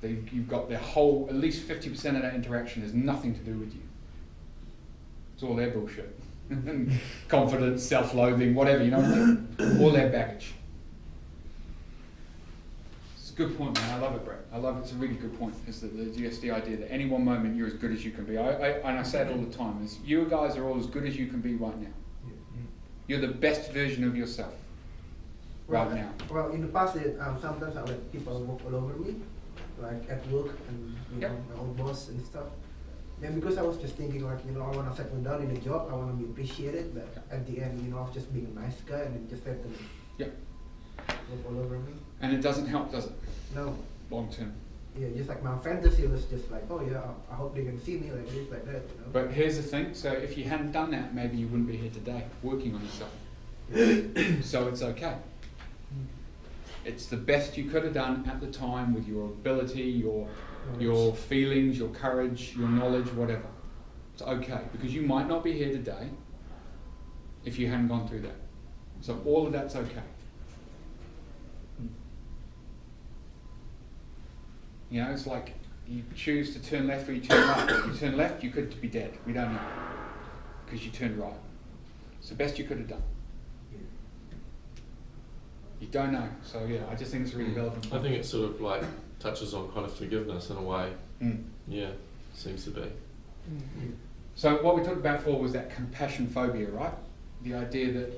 You've got their whole, at least 50% of that interaction has nothing to do with you. It's all their bullshit. Confidence, self-loathing, whatever, you know what I mean? All their baggage. It's a good point, man. I love it, Brett. I love it. It's a really good point. Is that the idea that any one moment you're as good as you can be. And I say it all the time, is you guys are all as good as you can be right now. You're the best version of yourself right now. Well, in the past, sometimes I let people walk all over me, like at work and my own boss and stuff. And because I was just thinking, like, I want to settle down in a job, I want to be appreciated, but at the end, I was just being a nice guy and then just let them walk all over me. And it doesn't help, does it? No. Long term. Yeah, just like my fantasy was just like, oh yeah, I hope they can see me like this, like that, But here's the thing, so if you hadn't done that, maybe you wouldn't be here today, working on yourself. So it's okay. It's the best you could have done at the time with your ability, your feelings, your courage, your knowledge, whatever. It's okay, because you might not be here today if you hadn't gone through that. So all of that's okay. It's like you choose to turn left or you turn right. If you turn left, you could be dead. We don't know, because you turned right. It's the best you could have done. You don't know. So yeah, I just think it's a really relevant point. I think it sort of like touches on kind of forgiveness in a way. Yeah, seems to be. So what we talked about before was that compassion phobia, right? The idea that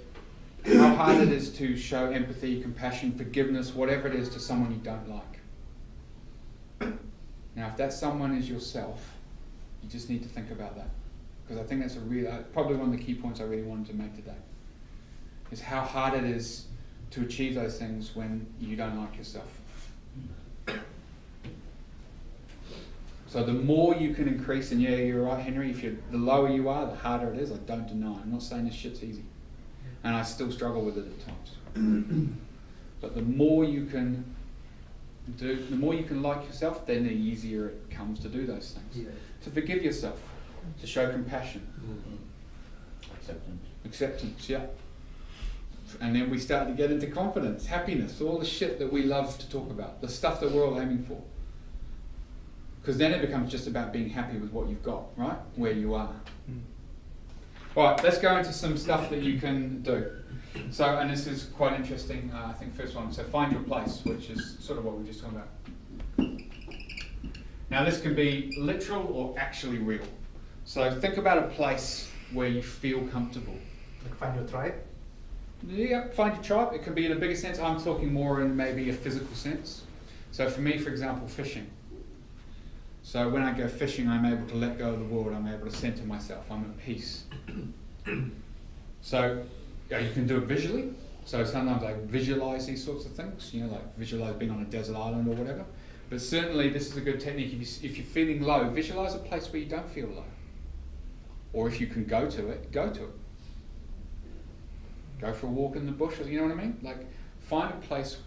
how hard it is to show empathy, compassion, forgiveness, whatever it is to someone you don't like. Now, if that someone is yourself, you just need to think about that. Because I think that's probably one of the key points I really wanted to make today. Is how hard it is to achieve those things when you don't like yourself. So the more you can increase, and yeah, you're right, Henry, the lower you are, the harder it is. I don't deny. I'm not saying this shit's easy. And I still struggle with it at times. But the more you can do, the more you can like yourself, then the easier it comes to do those things. To forgive yourself, to show compassion. Acceptance, yeah. And then we start to get into confidence, happiness, all the shit that we love to talk about, the stuff that we're all aiming for. Because then it becomes just about being happy with what you've got, right? Where you are. All right, let's go into some stuff that you can do. So, and this is quite interesting, I think first one, so find your place, which is sort of what we were just talking about. Now this can be literal or actually real. So think about a place where you feel comfortable. Like find your tribe? Yeah, find your tribe. It can be in a bigger sense. I'm talking more in maybe a physical sense. So for me, for example, fishing. So when I go fishing, I'm able to let go of the world. I'm able to center myself. I'm at peace. So you can do it visually. So sometimes I visualize these sorts of things, like visualize being on a desert island or whatever. But certainly this is a good technique. If you're feeling low, visualize a place where you don't feel low. Or if you can go to it, go to it. Go for a walk in the bush, you know what I mean? Like, find a place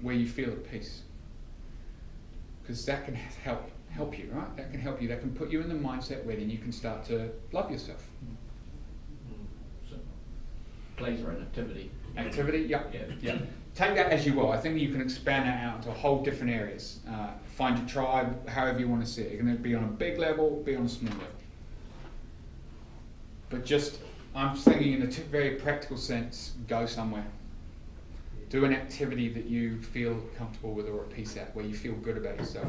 where you feel at peace. Because that can help you, right? That can help you. That can put you in the mindset where then you can start to love yourself. So, place or an activity. Activity, yeah. Take that as you will. I think you can expand that out into whole different areas. Find your tribe, however you want to see it. It can be on a big level, be on a small level. But just, I'm thinking in a very practical sense, go somewhere. Do an activity that you feel comfortable with or at peace at, where you feel good about yourself.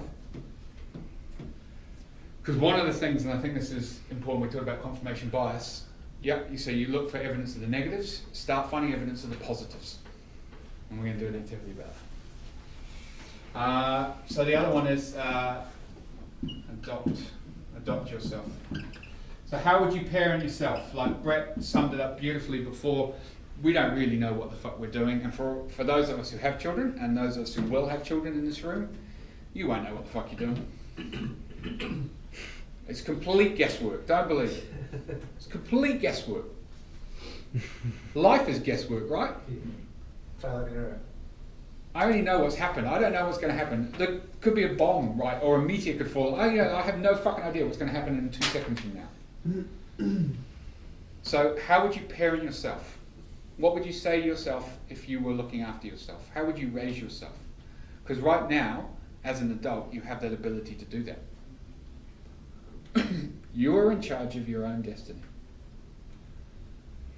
Because one of the things, and I think this is important, we talk about confirmation bias. Yep, so you look for evidence of the negatives, start finding evidence of the positives. And we're going to do an activity about that. So the other one is adopt yourself. So how would you parent yourself? Like Brett summed it up beautifully before. We don't really know what the fuck we're doing, and for those of us who have children, and those of us who will have children in this room, you won't know what the fuck you're doing. It's complete guesswork, don't believe it. It's complete guesswork. Life is guesswork, right? Trial and error. I already know what's happened. I don't know what's going to happen. There could be a bomb, right, or a meteor could fall. I have no fucking idea what's going to happen in 2 seconds from now. So how would you parent yourself? What would you say to yourself if you were looking after yourself? How would you raise yourself? Because right now, as an adult, you have that ability to do that. You are in charge of your own destiny.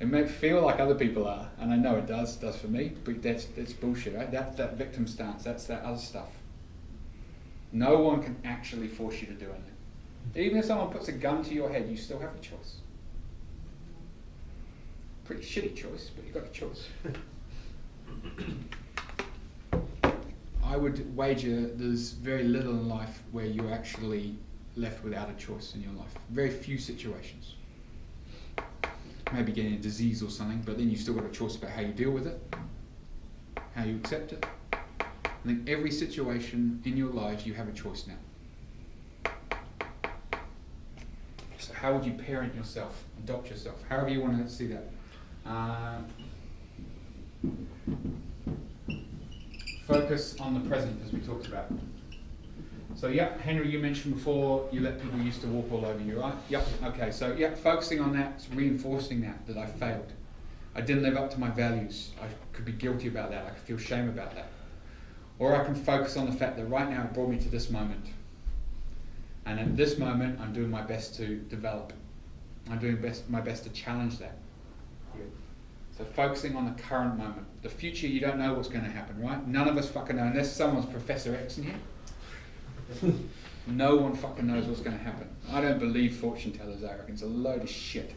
It may feel like other people are, and I know it does for me, but that's bullshit, right? That's that victim stance, that's that other stuff. No one can actually force you to do anything. Even if someone puts a gun to your head, you still have a choice. Pretty shitty choice, but you've got a choice. I would wager there's very little in life where you're actually left without a choice in your life. Very few situations. Maybe getting a disease or something, but then you've still got a choice about how you deal with it, how you accept it. I think every situation in your life you have a choice now. So how would you parent yourself, adopt yourself, however you want to see that? Focus on the present, as we talked about. So yeah, Henry, you mentioned before you let people used to walk all over you, right? Yep. Okay. So yeah, focusing on that, reinforcing that I failed. I didn't live up to my values. I could be guilty about that. I could feel shame about that. Or I can focus on the fact that right now it brought me to this moment. And at this moment, I'm doing my best to develop. I'm doing my best to challenge that. So focusing on the current moment. The future, you don't know what's going to happen, right? None of us fucking know, unless someone's Professor X in here. No one fucking knows what's going to happen. I don't believe fortune tellers. I reckon it's a load of shit.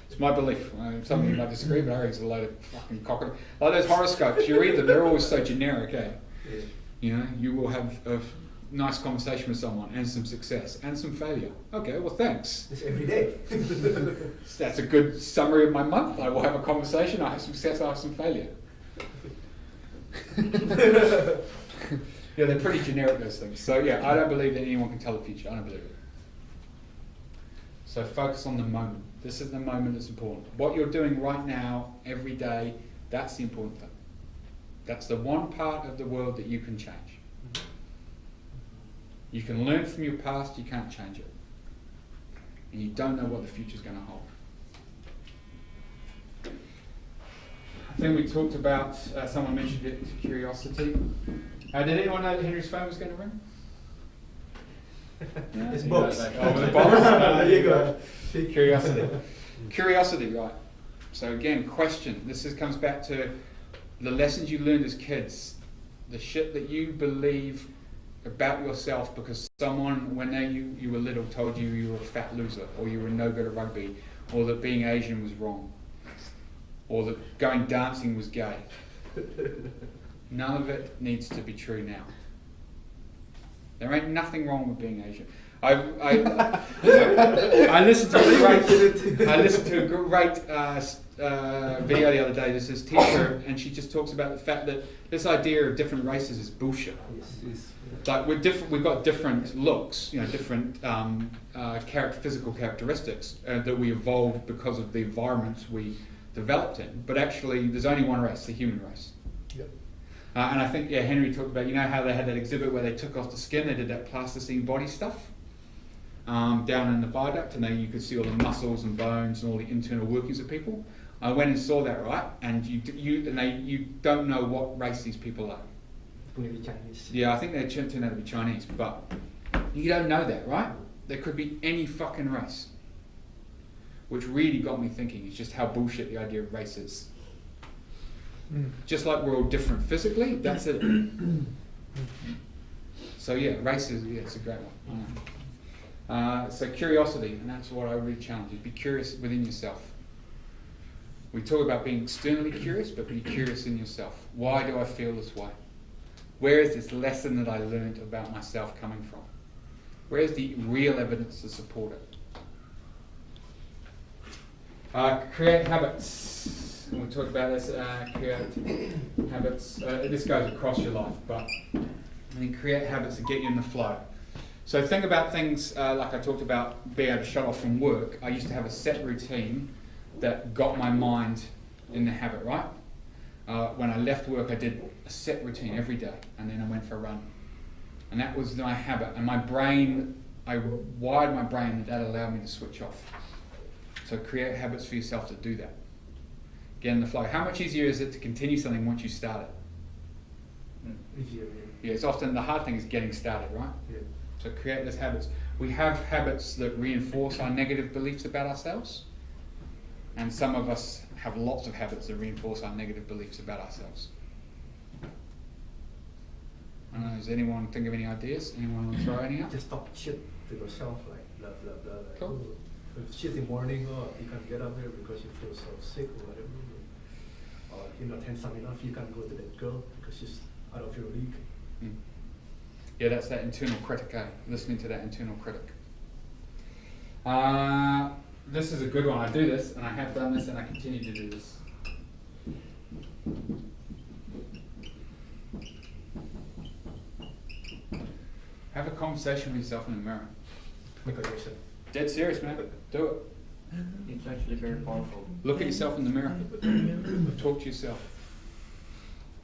It's my belief. Some of you might disagree, but I reckon it's a load of fucking cock. Like those horoscopes, you read them, they're always so generic, eh? Yeah. You know, you will have a nice conversation with someone and some success and some failure. Okay, well thanks. It's every day. That's a good summary of my month. I will have a conversation, I have success, I have some failure. Yeah, they're pretty generic, those things. So yeah, I don't believe that anyone can tell the future. I don't believe it. So focus on the moment. This is the moment that's important. What you're doing right now, every day, that's the important thing. That's the one part of the world that you can change. You can learn from your past, you can't change it. And you don't know what the future's going to hold. I think we talked about, someone mentioned it, curiosity. Did anyone know that Henry's phone was going to ring? Yeah, it's Bob's. Oh, the Bob's? There you go. Curiosity. Curiosity, right. So again, question. This comes back to the lessons you learned as kids. The shit that you believe about yourself because someone, when you were little, told you were a fat loser, or you were no good at rugby, or that being Asian was wrong, or that going dancing was gay. None of it needs to be true now. There ain't nothing wrong with being Asian. I listened to a great video the other day. There's this teacher, and she just talks about the fact that this idea of different races is bullshit. Yes. Like we're different. We've got different looks, different physical characteristics that we evolved because of the environments we developed in. But actually, there's only one race, the human race. Yep. And I think Henry talked about, how they had that exhibit where they took off the skin, they did that plasticine body stuff down in the viaduct, and then you could see all the muscles and bones and all the internal workings of people. I went and saw that, right? And you don't know what race these people are. Maybe Chinese. Yeah, I think they turned out to be Chinese, but you don't know that, right? There could be any fucking race. Which really got me thinking, is just how bullshit the idea of race is. Just like we're all different physically, that's it. So yeah, race is, it's a great one. So curiosity, and that's what I really challenge you. Be curious within yourself. We talk about being externally curious, but be curious in yourself. Why do I feel this way? Where is this lesson that I learned about myself coming from? Where is the real evidence to support it? Create habits. We talked about this. Create habits. This goes across your life, but create habits that get you in the flow. So think about things like I talked about being able to shut off from work. I used to have a set routine that got my mind in the habit, right? When I left work, I did a set routine every day, and then I went for a run. And that was my habit. And my brain, I wired my brain that allowed me to switch off. So create habits for yourself to do that. Get in the flow. How much easier is it to continue something once you start it? Easier, Yeah, it's often the hard thing is getting started, right? yeah. So create those habits. We have habits that reinforce our negative beliefs about ourselves. And some of us have lots of habits that reinforce our negative beliefs about ourselves. I don't know, does anyone think of any ideas? Anyone want to throw any out? Just talk shit to yourself, like blah blah blah. Like, Cool. If shit in the morning, or you can't get up here because you feel so sick or whatever. Or you're not handsome enough, you can't go to that girl because she's out of your league. Mm. Yeah, that's that internal critic, eh? Listening to that internal critic. This is a good one. I do this, and I have done this, and I continue to do this. Have a conversation with yourself in the mirror. Dead serious, man. Do it. It's actually very powerful. Look at yourself in the mirror. Talk to yourself.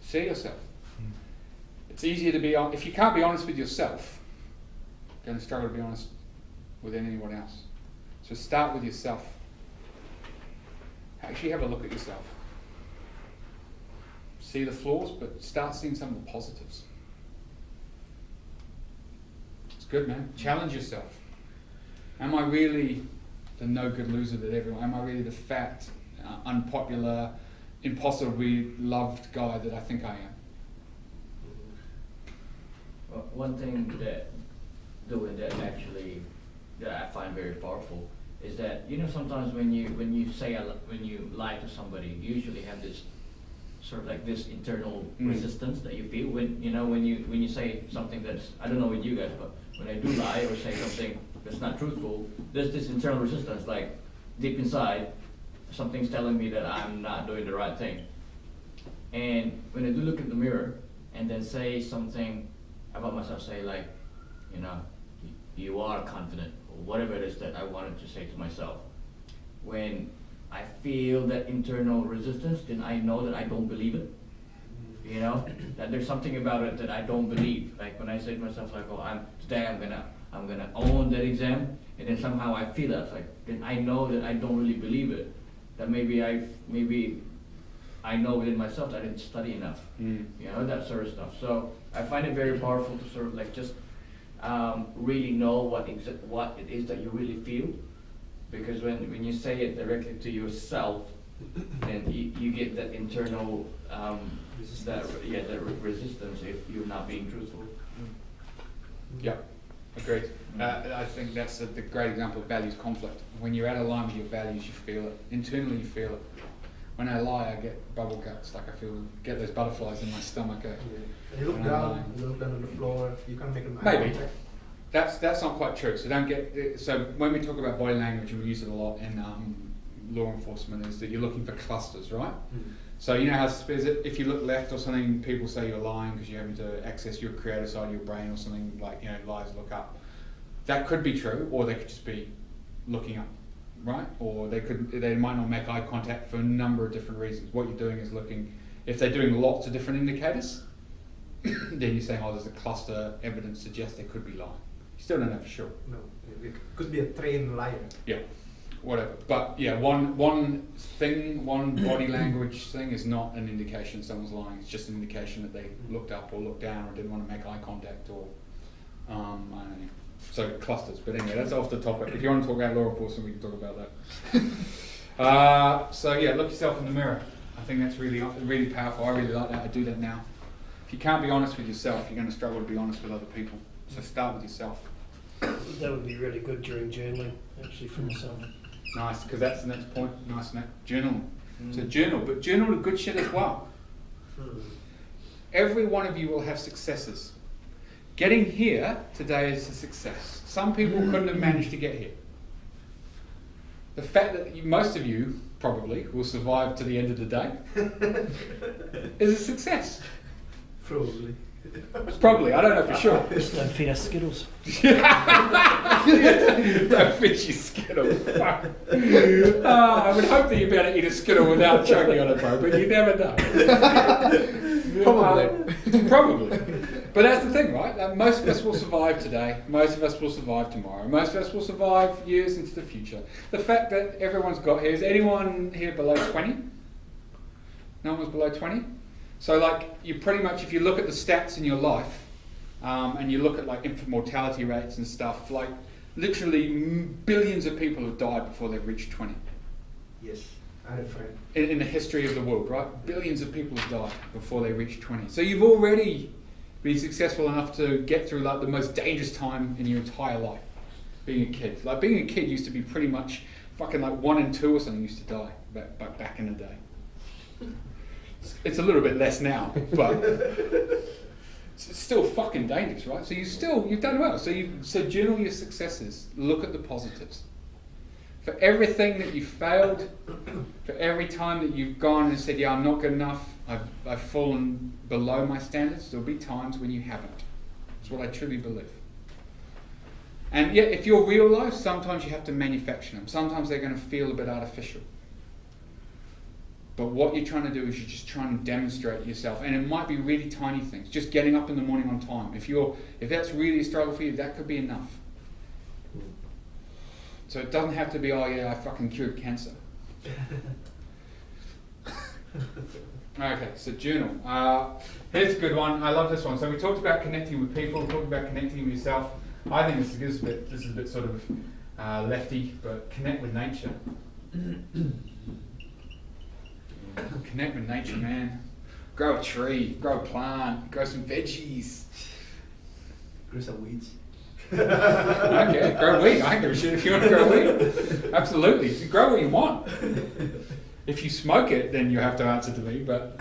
See yourself. It's easier to be if you can't be honest with yourself, you're going to struggle to be honest with anyone else. So start with yourself. Actually have a look at yourself. See the flaws, but start seeing some of the positives. It's good, man. Challenge yourself. Am I really the no-good loser that everyone? Am I really the fat, unpopular, impossibly loved guy that I think I am? Well, one thing that doing that actually that I find very powerful is that, you know, sometimes when you lie to somebody, you usually have this sort of like this internal resistance that you feel when you say something that's, I don't know with you guys, but when I do lie or say something that's not truthful, there's this internal resistance, like deep inside, something's telling me that I'm not doing the right thing. And when I do look in the mirror and then say something about myself, say like, you know, you are confident, or whatever it is that I wanted to say to myself. When I feel that internal resistance, then I know that I don't believe it. You know, that there's something about it that I don't believe. Like when I say to myself, like, oh, today I'm gonna own that exam, and then somehow I feel that, like, then I know that I don't really believe it. That maybe I know within myself that I didn't study enough. You know, that sort of stuff. So I find it very powerful to sort of like just really know what it is that you really feel, because when you say it directly to yourself, then you get that internal resistance if you're not being truthful. Yeah, agreed. I think that's the great example of values conflict. When you're out of line with your values, you feel it. Internally, you feel it. When I lie, I get bubble guts. Like I get those butterflies in my stomach. And you look down. You look down on the floor. You can't make them. Maybe. That's not quite true. So don't get. So when we talk about body language, we use it a lot in law enforcement. Is that you're looking for clusters, right? So you know how if you look left or something, people say you're lying because you're having to access your creative side of your brain or something, like, you know, lies look up. That could be true, or they could just be looking up, right? Or they might not make eye contact for a number of different reasons. What you're doing is looking. If they're doing lots of different indicators, then you're saying, oh, there's a cluster. Evidence suggests they could be lying. You still don't know for sure. No, it could be a trained liar. Yeah. Whatever, but yeah, one body language thing is not an indication someone's lying. It's just an indication that they looked up or looked down or didn't want to make eye contact, or I don't know. So clusters, but anyway, that's off the topic. If you want to talk about law enforcement, we can talk about that. So yeah, look yourself in the mirror. I think that's really powerful. I really like that. I do that now. If you can't be honest with yourself, you're going to struggle to be honest with other people. So start with yourself. That would be really good during journaling, actually, for myself. Nice, because that's the next point. Nice, journaling. So journal, but journal the good shit as well. Every one of you will have successes. Getting here today is a success. Some people couldn't have managed to get here. The fact that most of you probably will survive to the end of the day is a success. Probably. Probably, I don't know for sure. Just don't feed us Skittles. Don't feed you Skittles. Fuck. I would hope that you'd be able to eat a Skittle without choking on it, bro, but you never know. Probably. But that's the thing, right? Most of us will survive today. Most of us will survive tomorrow. Most of us will survive years into the future. The fact that everyone's got here, is anyone here below 20? No one's below 20? So like, you pretty much, if you look at the stats in your life, and you look at like infant mortality rates and stuff, like literally billions of people have died before they've reached 20. Yes, I had a friend. In the history of the world, right? Billions of people have died before they reach 20. So you've already been successful enough to get through like the most dangerous time in your entire life, being a kid. Like being a kid used to be pretty much fucking like 1 in 2 or something used to die back in the day. It's a little bit less now, but it's still fucking dangerous, right? So you've done well. So journal your successes. Look at the positives. For everything that you failed, for every time that you've gone and said, yeah, I'm not good enough, I've fallen below my standards, there'll be times when you haven't. That's what I truly believe. And yet, if you're real life, sometimes you have to manufacture them. Sometimes they're going to feel a bit artificial. But what you're trying to do is you're just trying to demonstrate yourself, and it might be really tiny things. Just getting up in the morning on time. If that's really a struggle for you, that could be enough. So it doesn't have to be, oh yeah, I fucking cured cancer. Okay, so journal. Here's a good one. I love this one. So we talked about connecting with people. We talked about connecting with yourself. I think this is a bit sort of lefty, but connect with nature. Connect with nature, man. Grow a tree, grow a plant, grow some veggies. Grow some weeds. Okay, grow weed. I don't give a shit if you want to grow weed. Absolutely. Grow what you want. If you smoke it, then you have to answer to me, but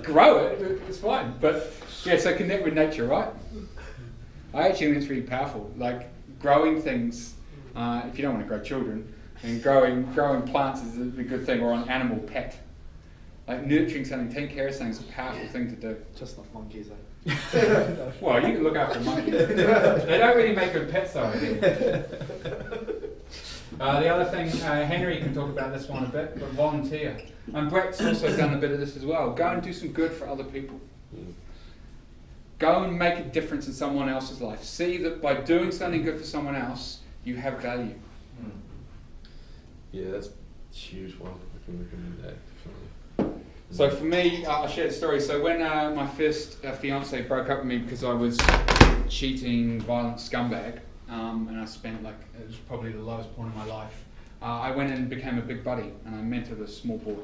grow it, it's fine. But yeah, so connect with nature, right? I actually think it's really powerful. Like growing things, if you don't want to grow children, and growing plants is a good thing, or an animal pet. Like nurturing something, taking care of something is a powerful thing to do. Just not monkeys, eh? Well, you can look after monkeys. They don't really make good pets though, I think. The other thing, Henry can talk about this one a bit, but volunteer. And Brett's also done a bit of this as well. Go and do some good for other people. Go and make a difference in someone else's life. See that by doing something good for someone else, you have value. Yeah, that's a huge one. I can recommend that, definitely. So for me, I'll share the story. So when my first fiance broke up with me because I was cheating, violent scumbag, and I spent it was probably the lowest point in my life, I went and became a big buddy, and I mentored a small boy.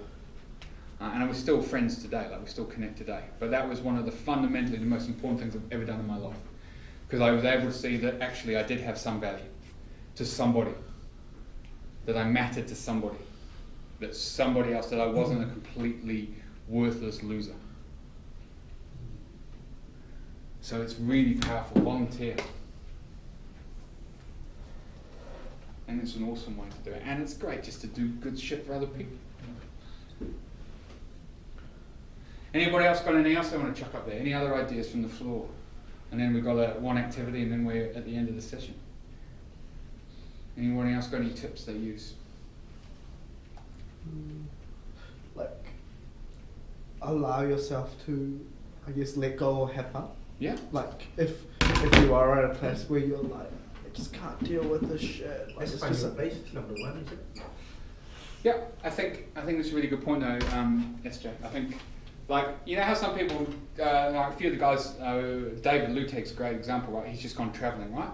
And we're still friends today, we still connect today. But that was one of the fundamentally the most important things I've ever done in my life. Because I was able to see that actually I did have some value to somebody. That I mattered to somebody. That somebody else, that I wasn't a completely worthless loser. So it's really powerful. Volunteer. And it's an awesome way to do it. And it's great just to do good shit for other people. Anybody else got anything else they want to chuck up there? Any other ideas from the floor? And then we've got one activity, and then we're at the end of the session. Anyone else got any tips they use? Like, allow yourself to, I guess, let go or have fun. Yeah. Like, if you are at a place where you're like, I just can't deal with this shit. Like, That's finding a base, number one, is it? Yeah, I think it's a really good point though, SJ. I think, you know how some people, a few of the guys, David Lutek's a great example, right? He's just gone travelling, right?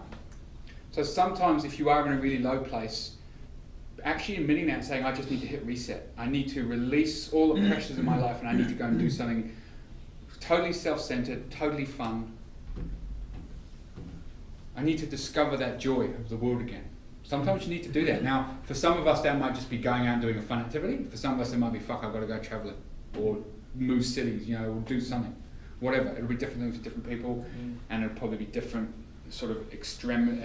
So sometimes if you are in a really low place, actually admitting that and saying, I just need to hit reset. I need to release all the pressures in my life, and I need to go and do something totally self-centered, totally fun. I need to discover that joy of the world again. Sometimes you need to do that. Now, for some of us, that might just be going out and doing a fun activity. For some of us, it might be, fuck, I've got to go travelling, or move cities, you know, or do something. Whatever. It'll be different things for different people, and it'll probably be different sort of extreme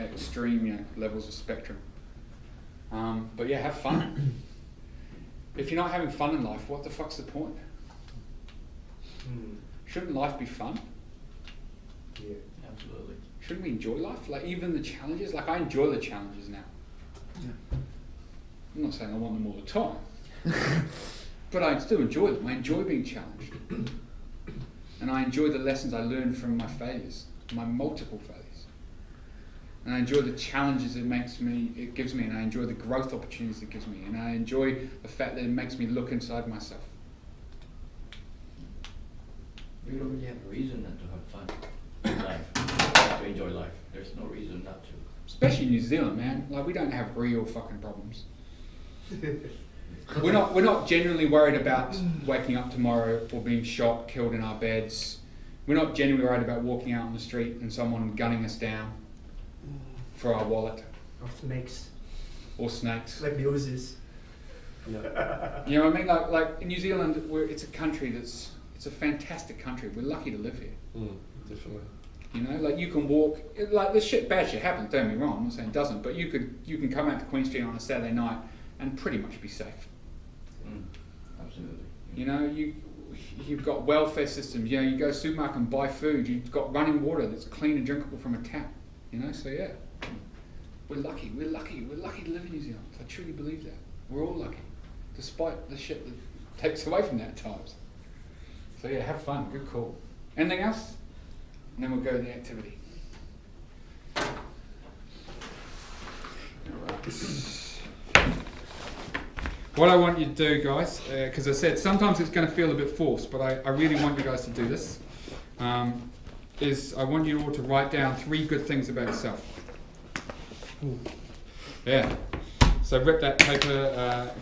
you know, levels of spectrum. But yeah, have fun. If you're not having fun in life, what the fuck's the point? Shouldn't life be fun? Yeah, absolutely. Shouldn't we enjoy life? Like even the challenges, like I enjoy the challenges now. Yeah. I'm not saying I want them all the time, but I still enjoy them. I enjoy being challenged. And I enjoy the lessons I learned from my failures, my multiple failures. And I enjoy the challenges it gives me, and I enjoy the growth opportunities it gives me, and I enjoy the fact that it makes me look inside myself. You don't really have a reason not to have fun in life, to enjoy life. There's no reason not to. Especially in New Zealand, man. Like we don't have real fucking problems. We're not genuinely worried about waking up tomorrow or being shot, killed in our beds. We're not genuinely worried about walking out on the street and someone gunning us down for our wallet. Or snakes. Or snakes. Like the Aussies. No. You know what I mean? Like in New Zealand, it's a country it's a fantastic country. We're lucky to live here. Definitely. You know, like you can walk, like bad shit happens, don't get me wrong, I'm not saying it doesn't, but you can come out to Queen Street on a Saturday night and pretty much be safe. Absolutely. You know, you've got welfare systems, you know, you go to the supermarket and buy food, you've got running water that's clean and drinkable from a tap, you know, so yeah. We're lucky to live in New Zealand. I truly believe that. We're all lucky, despite the shit that takes away from that at times. So yeah, have fun, good call. Anything else? And then we'll go to the activity. What I want you to do, guys, because I said sometimes it's going to feel a bit forced, but I really want you guys to do this, is I want you all to write down 3 good things about yourself. Yeah. So rip that paper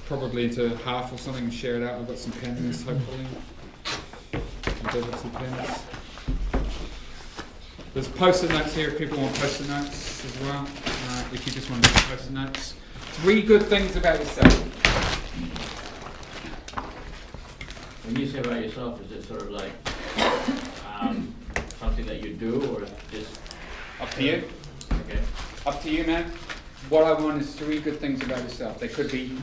probably into half or something and share it out. I've got some pens, hopefully. I've got some pens. There's post-it notes here if people want post-it notes as well. If you just want to do post-it notes. 3 good things about yourself. When you say about yourself, is it sort of like something that you do, or just up to you? Okay. Up to you, man. What I want is 3 good things about yourself. They could be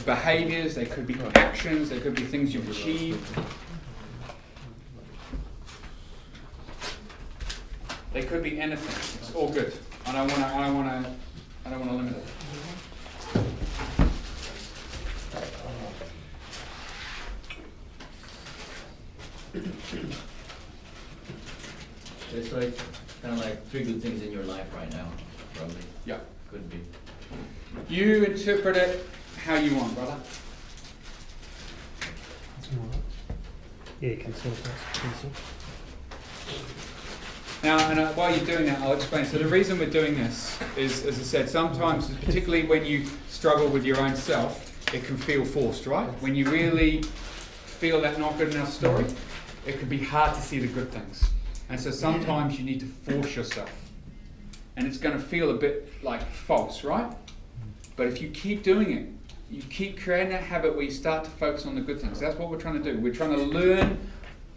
behaviours, they could be actions, they could be things you've achieved. They could be anything. It's all good. I don't want to limit it. It's like kind of like 3 good things in your life right now, probably. Yeah. Could be. You interpret it how you want, brother. Yeah, cancel. Now, and while you're doing that, I'll explain. So the reason we're doing this is, as I said, sometimes, particularly when you struggle with your own self, it can feel forced, right? When you really feel that not good enough story, it can be hard to see the good things. And so sometimes you need to force yourself. And it's going to feel a bit like false, right? But if you keep doing it, you keep creating that habit where you start to focus on the good things. That's what we're trying to do. We're trying to learn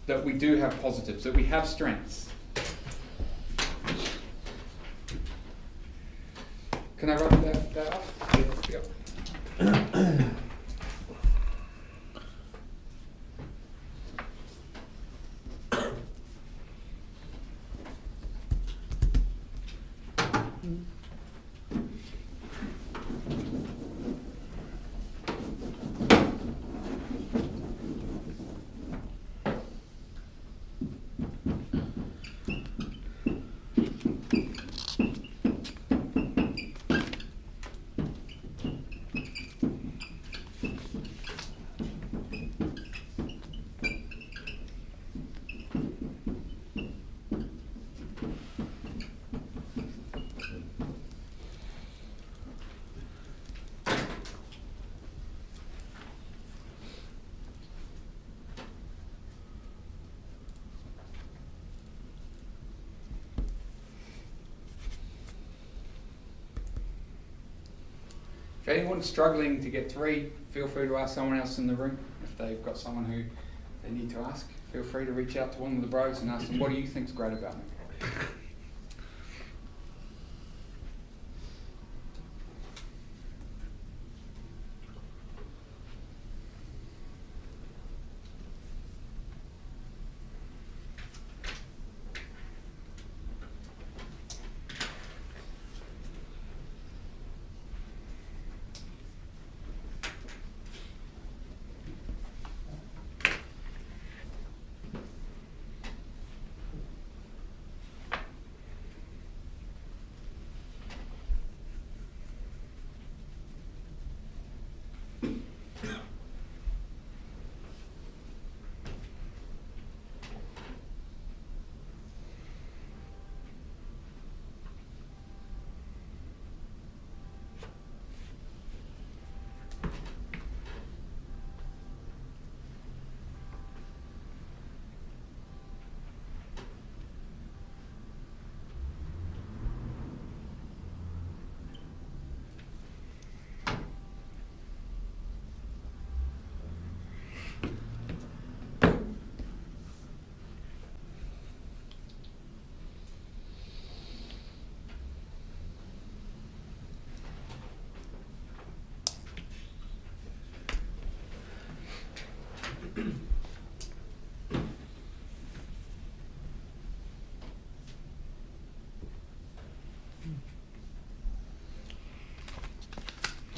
that we do have positives, that we have strengths. Can I write that off? Yep. If anyone's struggling to get 3, feel free to ask someone else in the room. If they've got someone who they need to ask, feel free to reach out to one of the bros and ask them, what do you think's great about me?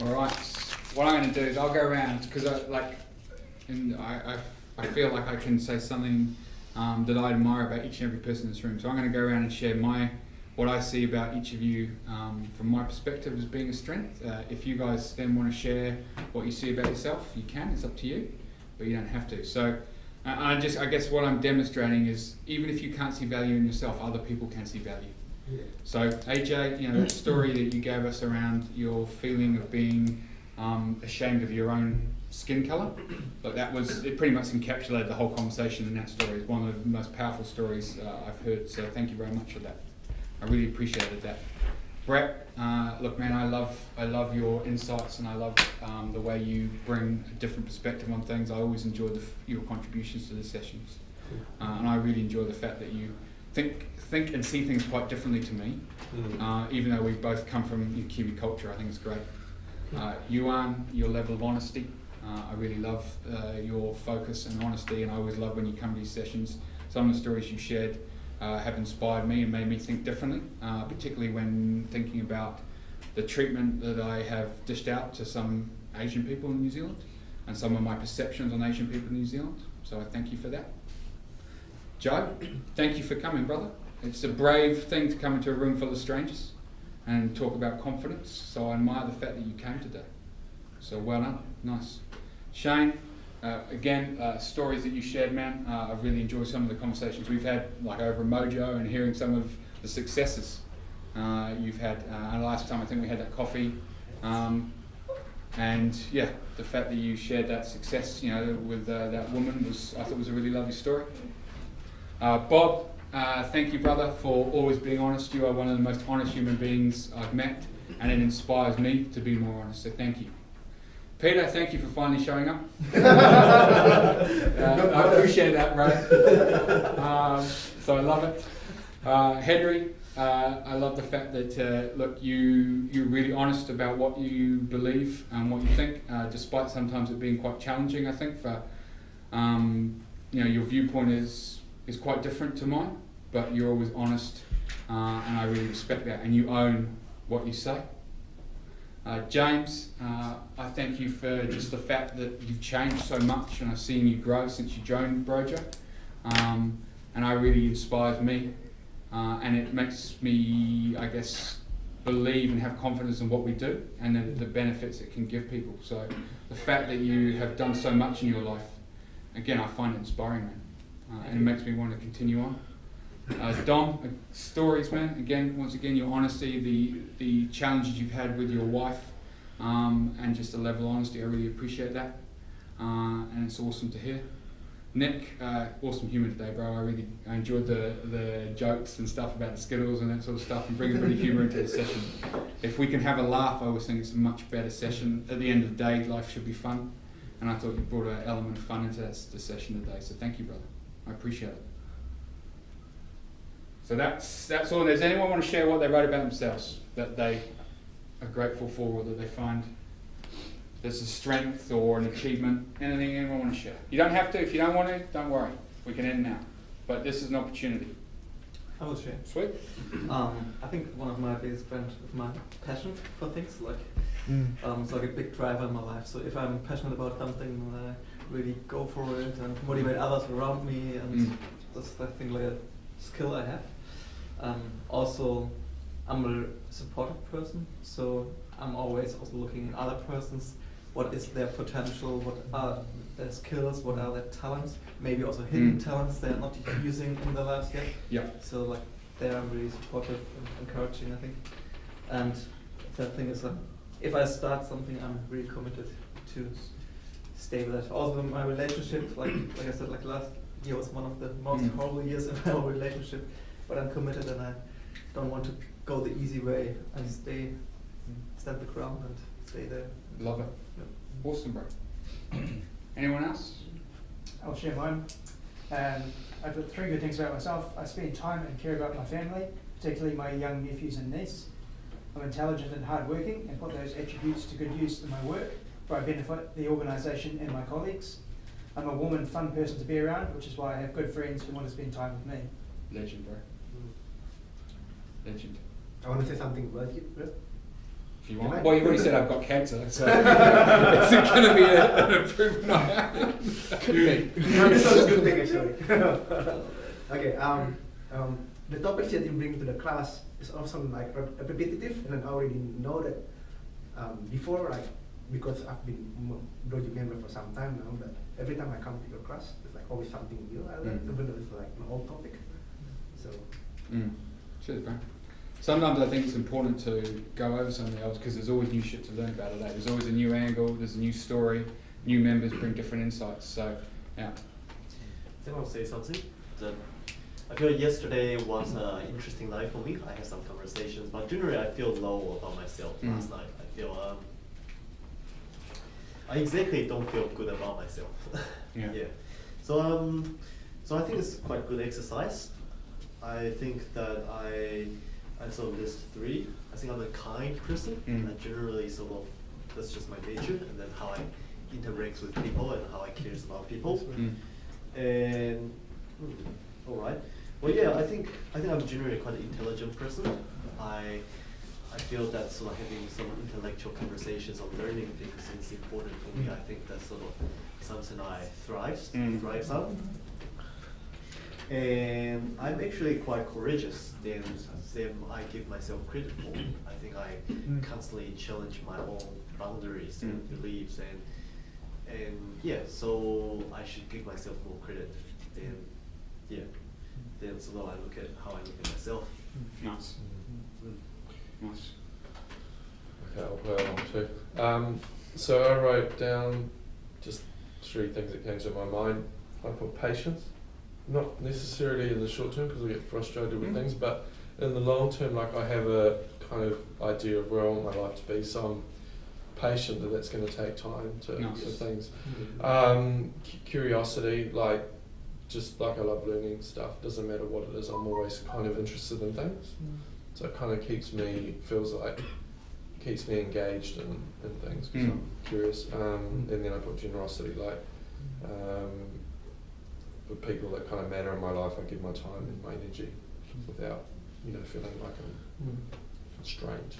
All right. What I'm going to do is I'll go around because I feel like I can say something that I admire about each and every person in this room. So I'm going to go around and share what I see about each of you from my perspective as being a strength. If you guys then want to share what you see about yourself, you can. It's up to you, but you don't have to. So I guess what I'm demonstrating is even if you can't see value in yourself, other people can see value. Yeah. So AJ, that story that you gave us around your feeling of being ashamed of your own skin colour, like it pretty much encapsulated the whole conversation in that story. It's one of the most powerful stories I've heard, so thank you very much for that. I really appreciated that. Brett, look man, I love your insights and I love the way you bring a different perspective on things. I always enjoy your contributions to the sessions, and I really enjoy the fact that you think and see things quite differently to me, even though we both come from Kiwi culture. I think it's great. Yuan, your level of honesty, I really love your focus and honesty, and I always love when you come to these sessions. Some of the stories you shared have inspired me and made me think differently, particularly when thinking about the treatment that I have dished out to some Asian people in New Zealand and some of my perceptions on Asian people in New Zealand. So I thank you for that. Joe, thank you for coming, brother. It's a brave thing to come into a room full of strangers and talk about confidence, so I admire the fact that you came today. So well done, nice. Shane, again, stories that you shared, man. I've really enjoyed some of the conversations we've had, like over Mojo, and hearing some of the successes you've had. And last time I think we had that coffee, and yeah, the fact that you shared that success, with that woman I thought was a really lovely story. Bob, thank you, brother, for always being honest. You are one of the most honest human beings I've met, and it inspires me to be more honest, so thank you. Peter, thank you for finally showing up. I appreciate that, bro. So I love it. Henry, I love the fact that, look, you're really honest about what you believe and what you think, despite sometimes it being quite challenging, I think, for, your viewpoint is quite different to mine, but you're always honest, and I really respect that, and you own what you say. James, I thank you for just the fact that you've changed so much, and I've seen you grow since you joined Brojo, and it really inspires me, and it makes me, I guess, believe and have confidence in what we do and the benefits it can give people. So the fact that you have done so much in your life, again, I find it inspiring, man. And it makes me want to continue on. Dom, stories, man. Once again, your honesty, the challenges you've had with your wife, and just the level of honesty, I really appreciate that. And it's awesome to hear. Nick, awesome humour today, bro. I enjoyed the jokes and stuff about the Skittles and that sort of stuff, and bring a bit of humour into the session. If we can have a laugh, I always think it's a much better session. At the end of the day, life should be fun, and I thought you brought an element of fun into the session today. So thank you, brother. I appreciate it. So that's all. Does anyone want to share what they wrote about themselves that they are grateful for, or that they find there's a strength or an achievement? Anything anyone want to share? You don't have to. If you don't want to, don't worry. We can end now. But this is an opportunity. I will share. Sweet. I think one of my biggest strengths is my passion for things. It's like a big driver in my life. So if I'm passionate about something, I really go for it and motivate others around me. And that's, I think, like a skill I have. Also, I'm a supportive person. So I'm always also looking at other persons. What is their potential? What are their skills? What are their talents? Maybe also hidden talents they're not using in their lives yet. Yeah. So like there I'm really supportive and encouraging, I think. And third thing is if I start something, I'm really committed to stay with it. Also my relationship, like I said, like last year was one of the most horrible years in my relationship. But I'm committed and I don't want to go the easy way. I stand the ground and stay there. Love it. Yep. Awesome, bro. Anyone else? I'll share mine. I've got 3 good things about myself. I spend time and care about my family, particularly my young nephews and niece. I'm intelligent and hardworking and put those attributes to good use in my work, where I benefit the organisation and my colleagues. I'm a warm and fun person to be around, which is why I have good friends who want to spend time with me. Legend, bro. Legend. I want to say something about you, bro. If you want. Well, you've already said I've got cancer, so it's going to be an improvement. Could be. This was a good thing, actually. Okay, the topics that you bring to the class is also like repetitive, and I already know that before, like, because I've been Doji member for some time now, but every time I come to your class, there's like always something new I learn, even though it's like an old topic. So. Cheers, bro. Sometimes I think it's important to go over something else because there's always new shit to learn about it. There's always a new angle, there's a new story, new members bring different insights. So, yeah. I think I'll say something. I feel yesterday was an interesting night for me. I had some conversations, but generally I feel low about myself last night. I feel I exactly don't feel good about myself. Yeah. So I think it's quite good exercise. I think that I sort of list 3. I think I'm a kind person. I generally sort of, that's just my nature, and then how I interact with people and how I care about people. And all right. Well, yeah, I think I'm generally quite an intelligent person. I feel that sort of having some intellectual conversations or learning things is important for me. I think that's sort of something I thrives on. And I'm actually quite courageous than I give myself credit for. I think I constantly challenge my own boundaries and beliefs, and yeah, so I should give myself more credit then so I look at how I look at myself. Nice. Nice. Okay, I'll play along too. So I wrote down just 3 things that came to my mind. I put patience. Not necessarily in the short term because I get frustrated with things, but in the long term, like I have a kind of idea of where I want my life to be, so I'm patient that that's going to take time for things. Curiosity, like just like I love learning stuff, doesn't matter what it is, I'm always kind of interested in things. So it kind of keeps me engaged in things because I'm curious. And then I put generosity, like the people that kind of matter in my life, I give my time and my energy without, feeling like I'm constrained.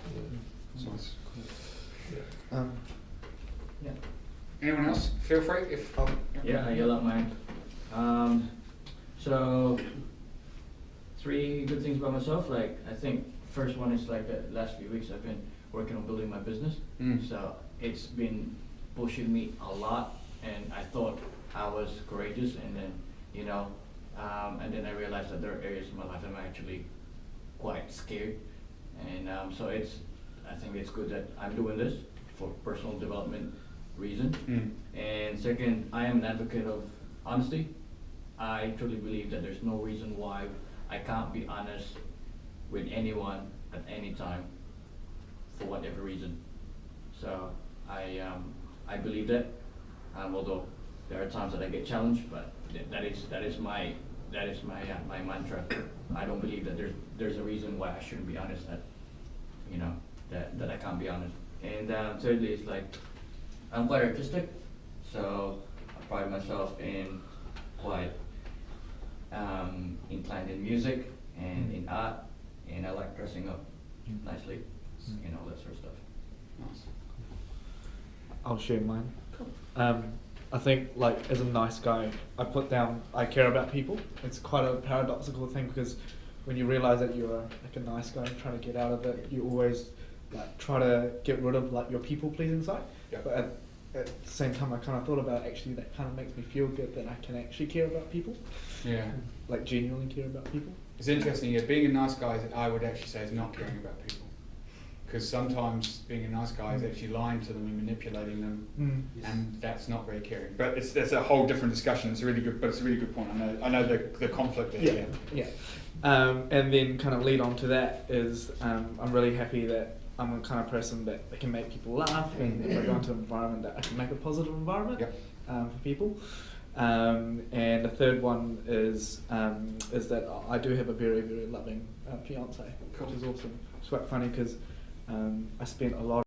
Nice. Yeah. Anyone else? Feel free. If Yeah, I yell out mine. So 3 good things about myself. Like I think first one is like the last few weeks I've been working on building my business. So it's been pushing me a lot, and I thought I was courageous, and then and then I realized that there are areas in my life I'm actually quite scared, and so I think it's good that I'm doing this for personal development reason. And second, I am an advocate of honesty I truly believe that there's no reason why I can't be honest with anyone at any time for whatever reason. So I believe that, although there are times that I get challenged, but that is my mantra. I don't believe that there's a reason why I shouldn't be honest. That I can't be honest. And thirdly, it's like I'm quite artistic, so I pride myself in quite inclined in music and in art, and I like dressing up nicely and all that sort of stuff. Nice. I'll share mine. I think, like, as a nice guy, I put down I care about people. It's quite a paradoxical thing, because when you realise that you're like a nice guy trying to get out of it, you always like try to get rid of like your people pleasing side. Yep. But at the same time, I kind of thought about actually that kind of makes me feel good that I can actually care about people. Yeah. Like genuinely care about people. It's interesting. Yeah, being a nice guy, I would actually say, is not caring about people. Because sometimes being a nice guy is actually lying to them and manipulating them, and that's not very caring. But that's a whole different discussion. It's a really good point. I know the conflict there. Yeah. And then kind of lead on to that is I'm really happy that I'm the kind of person that can make people laugh, and if I go into an environment that I can make a positive environment for people. And the third one is that I do have a very, very loving fiance, which is awesome. It's quite funny because I spent a lot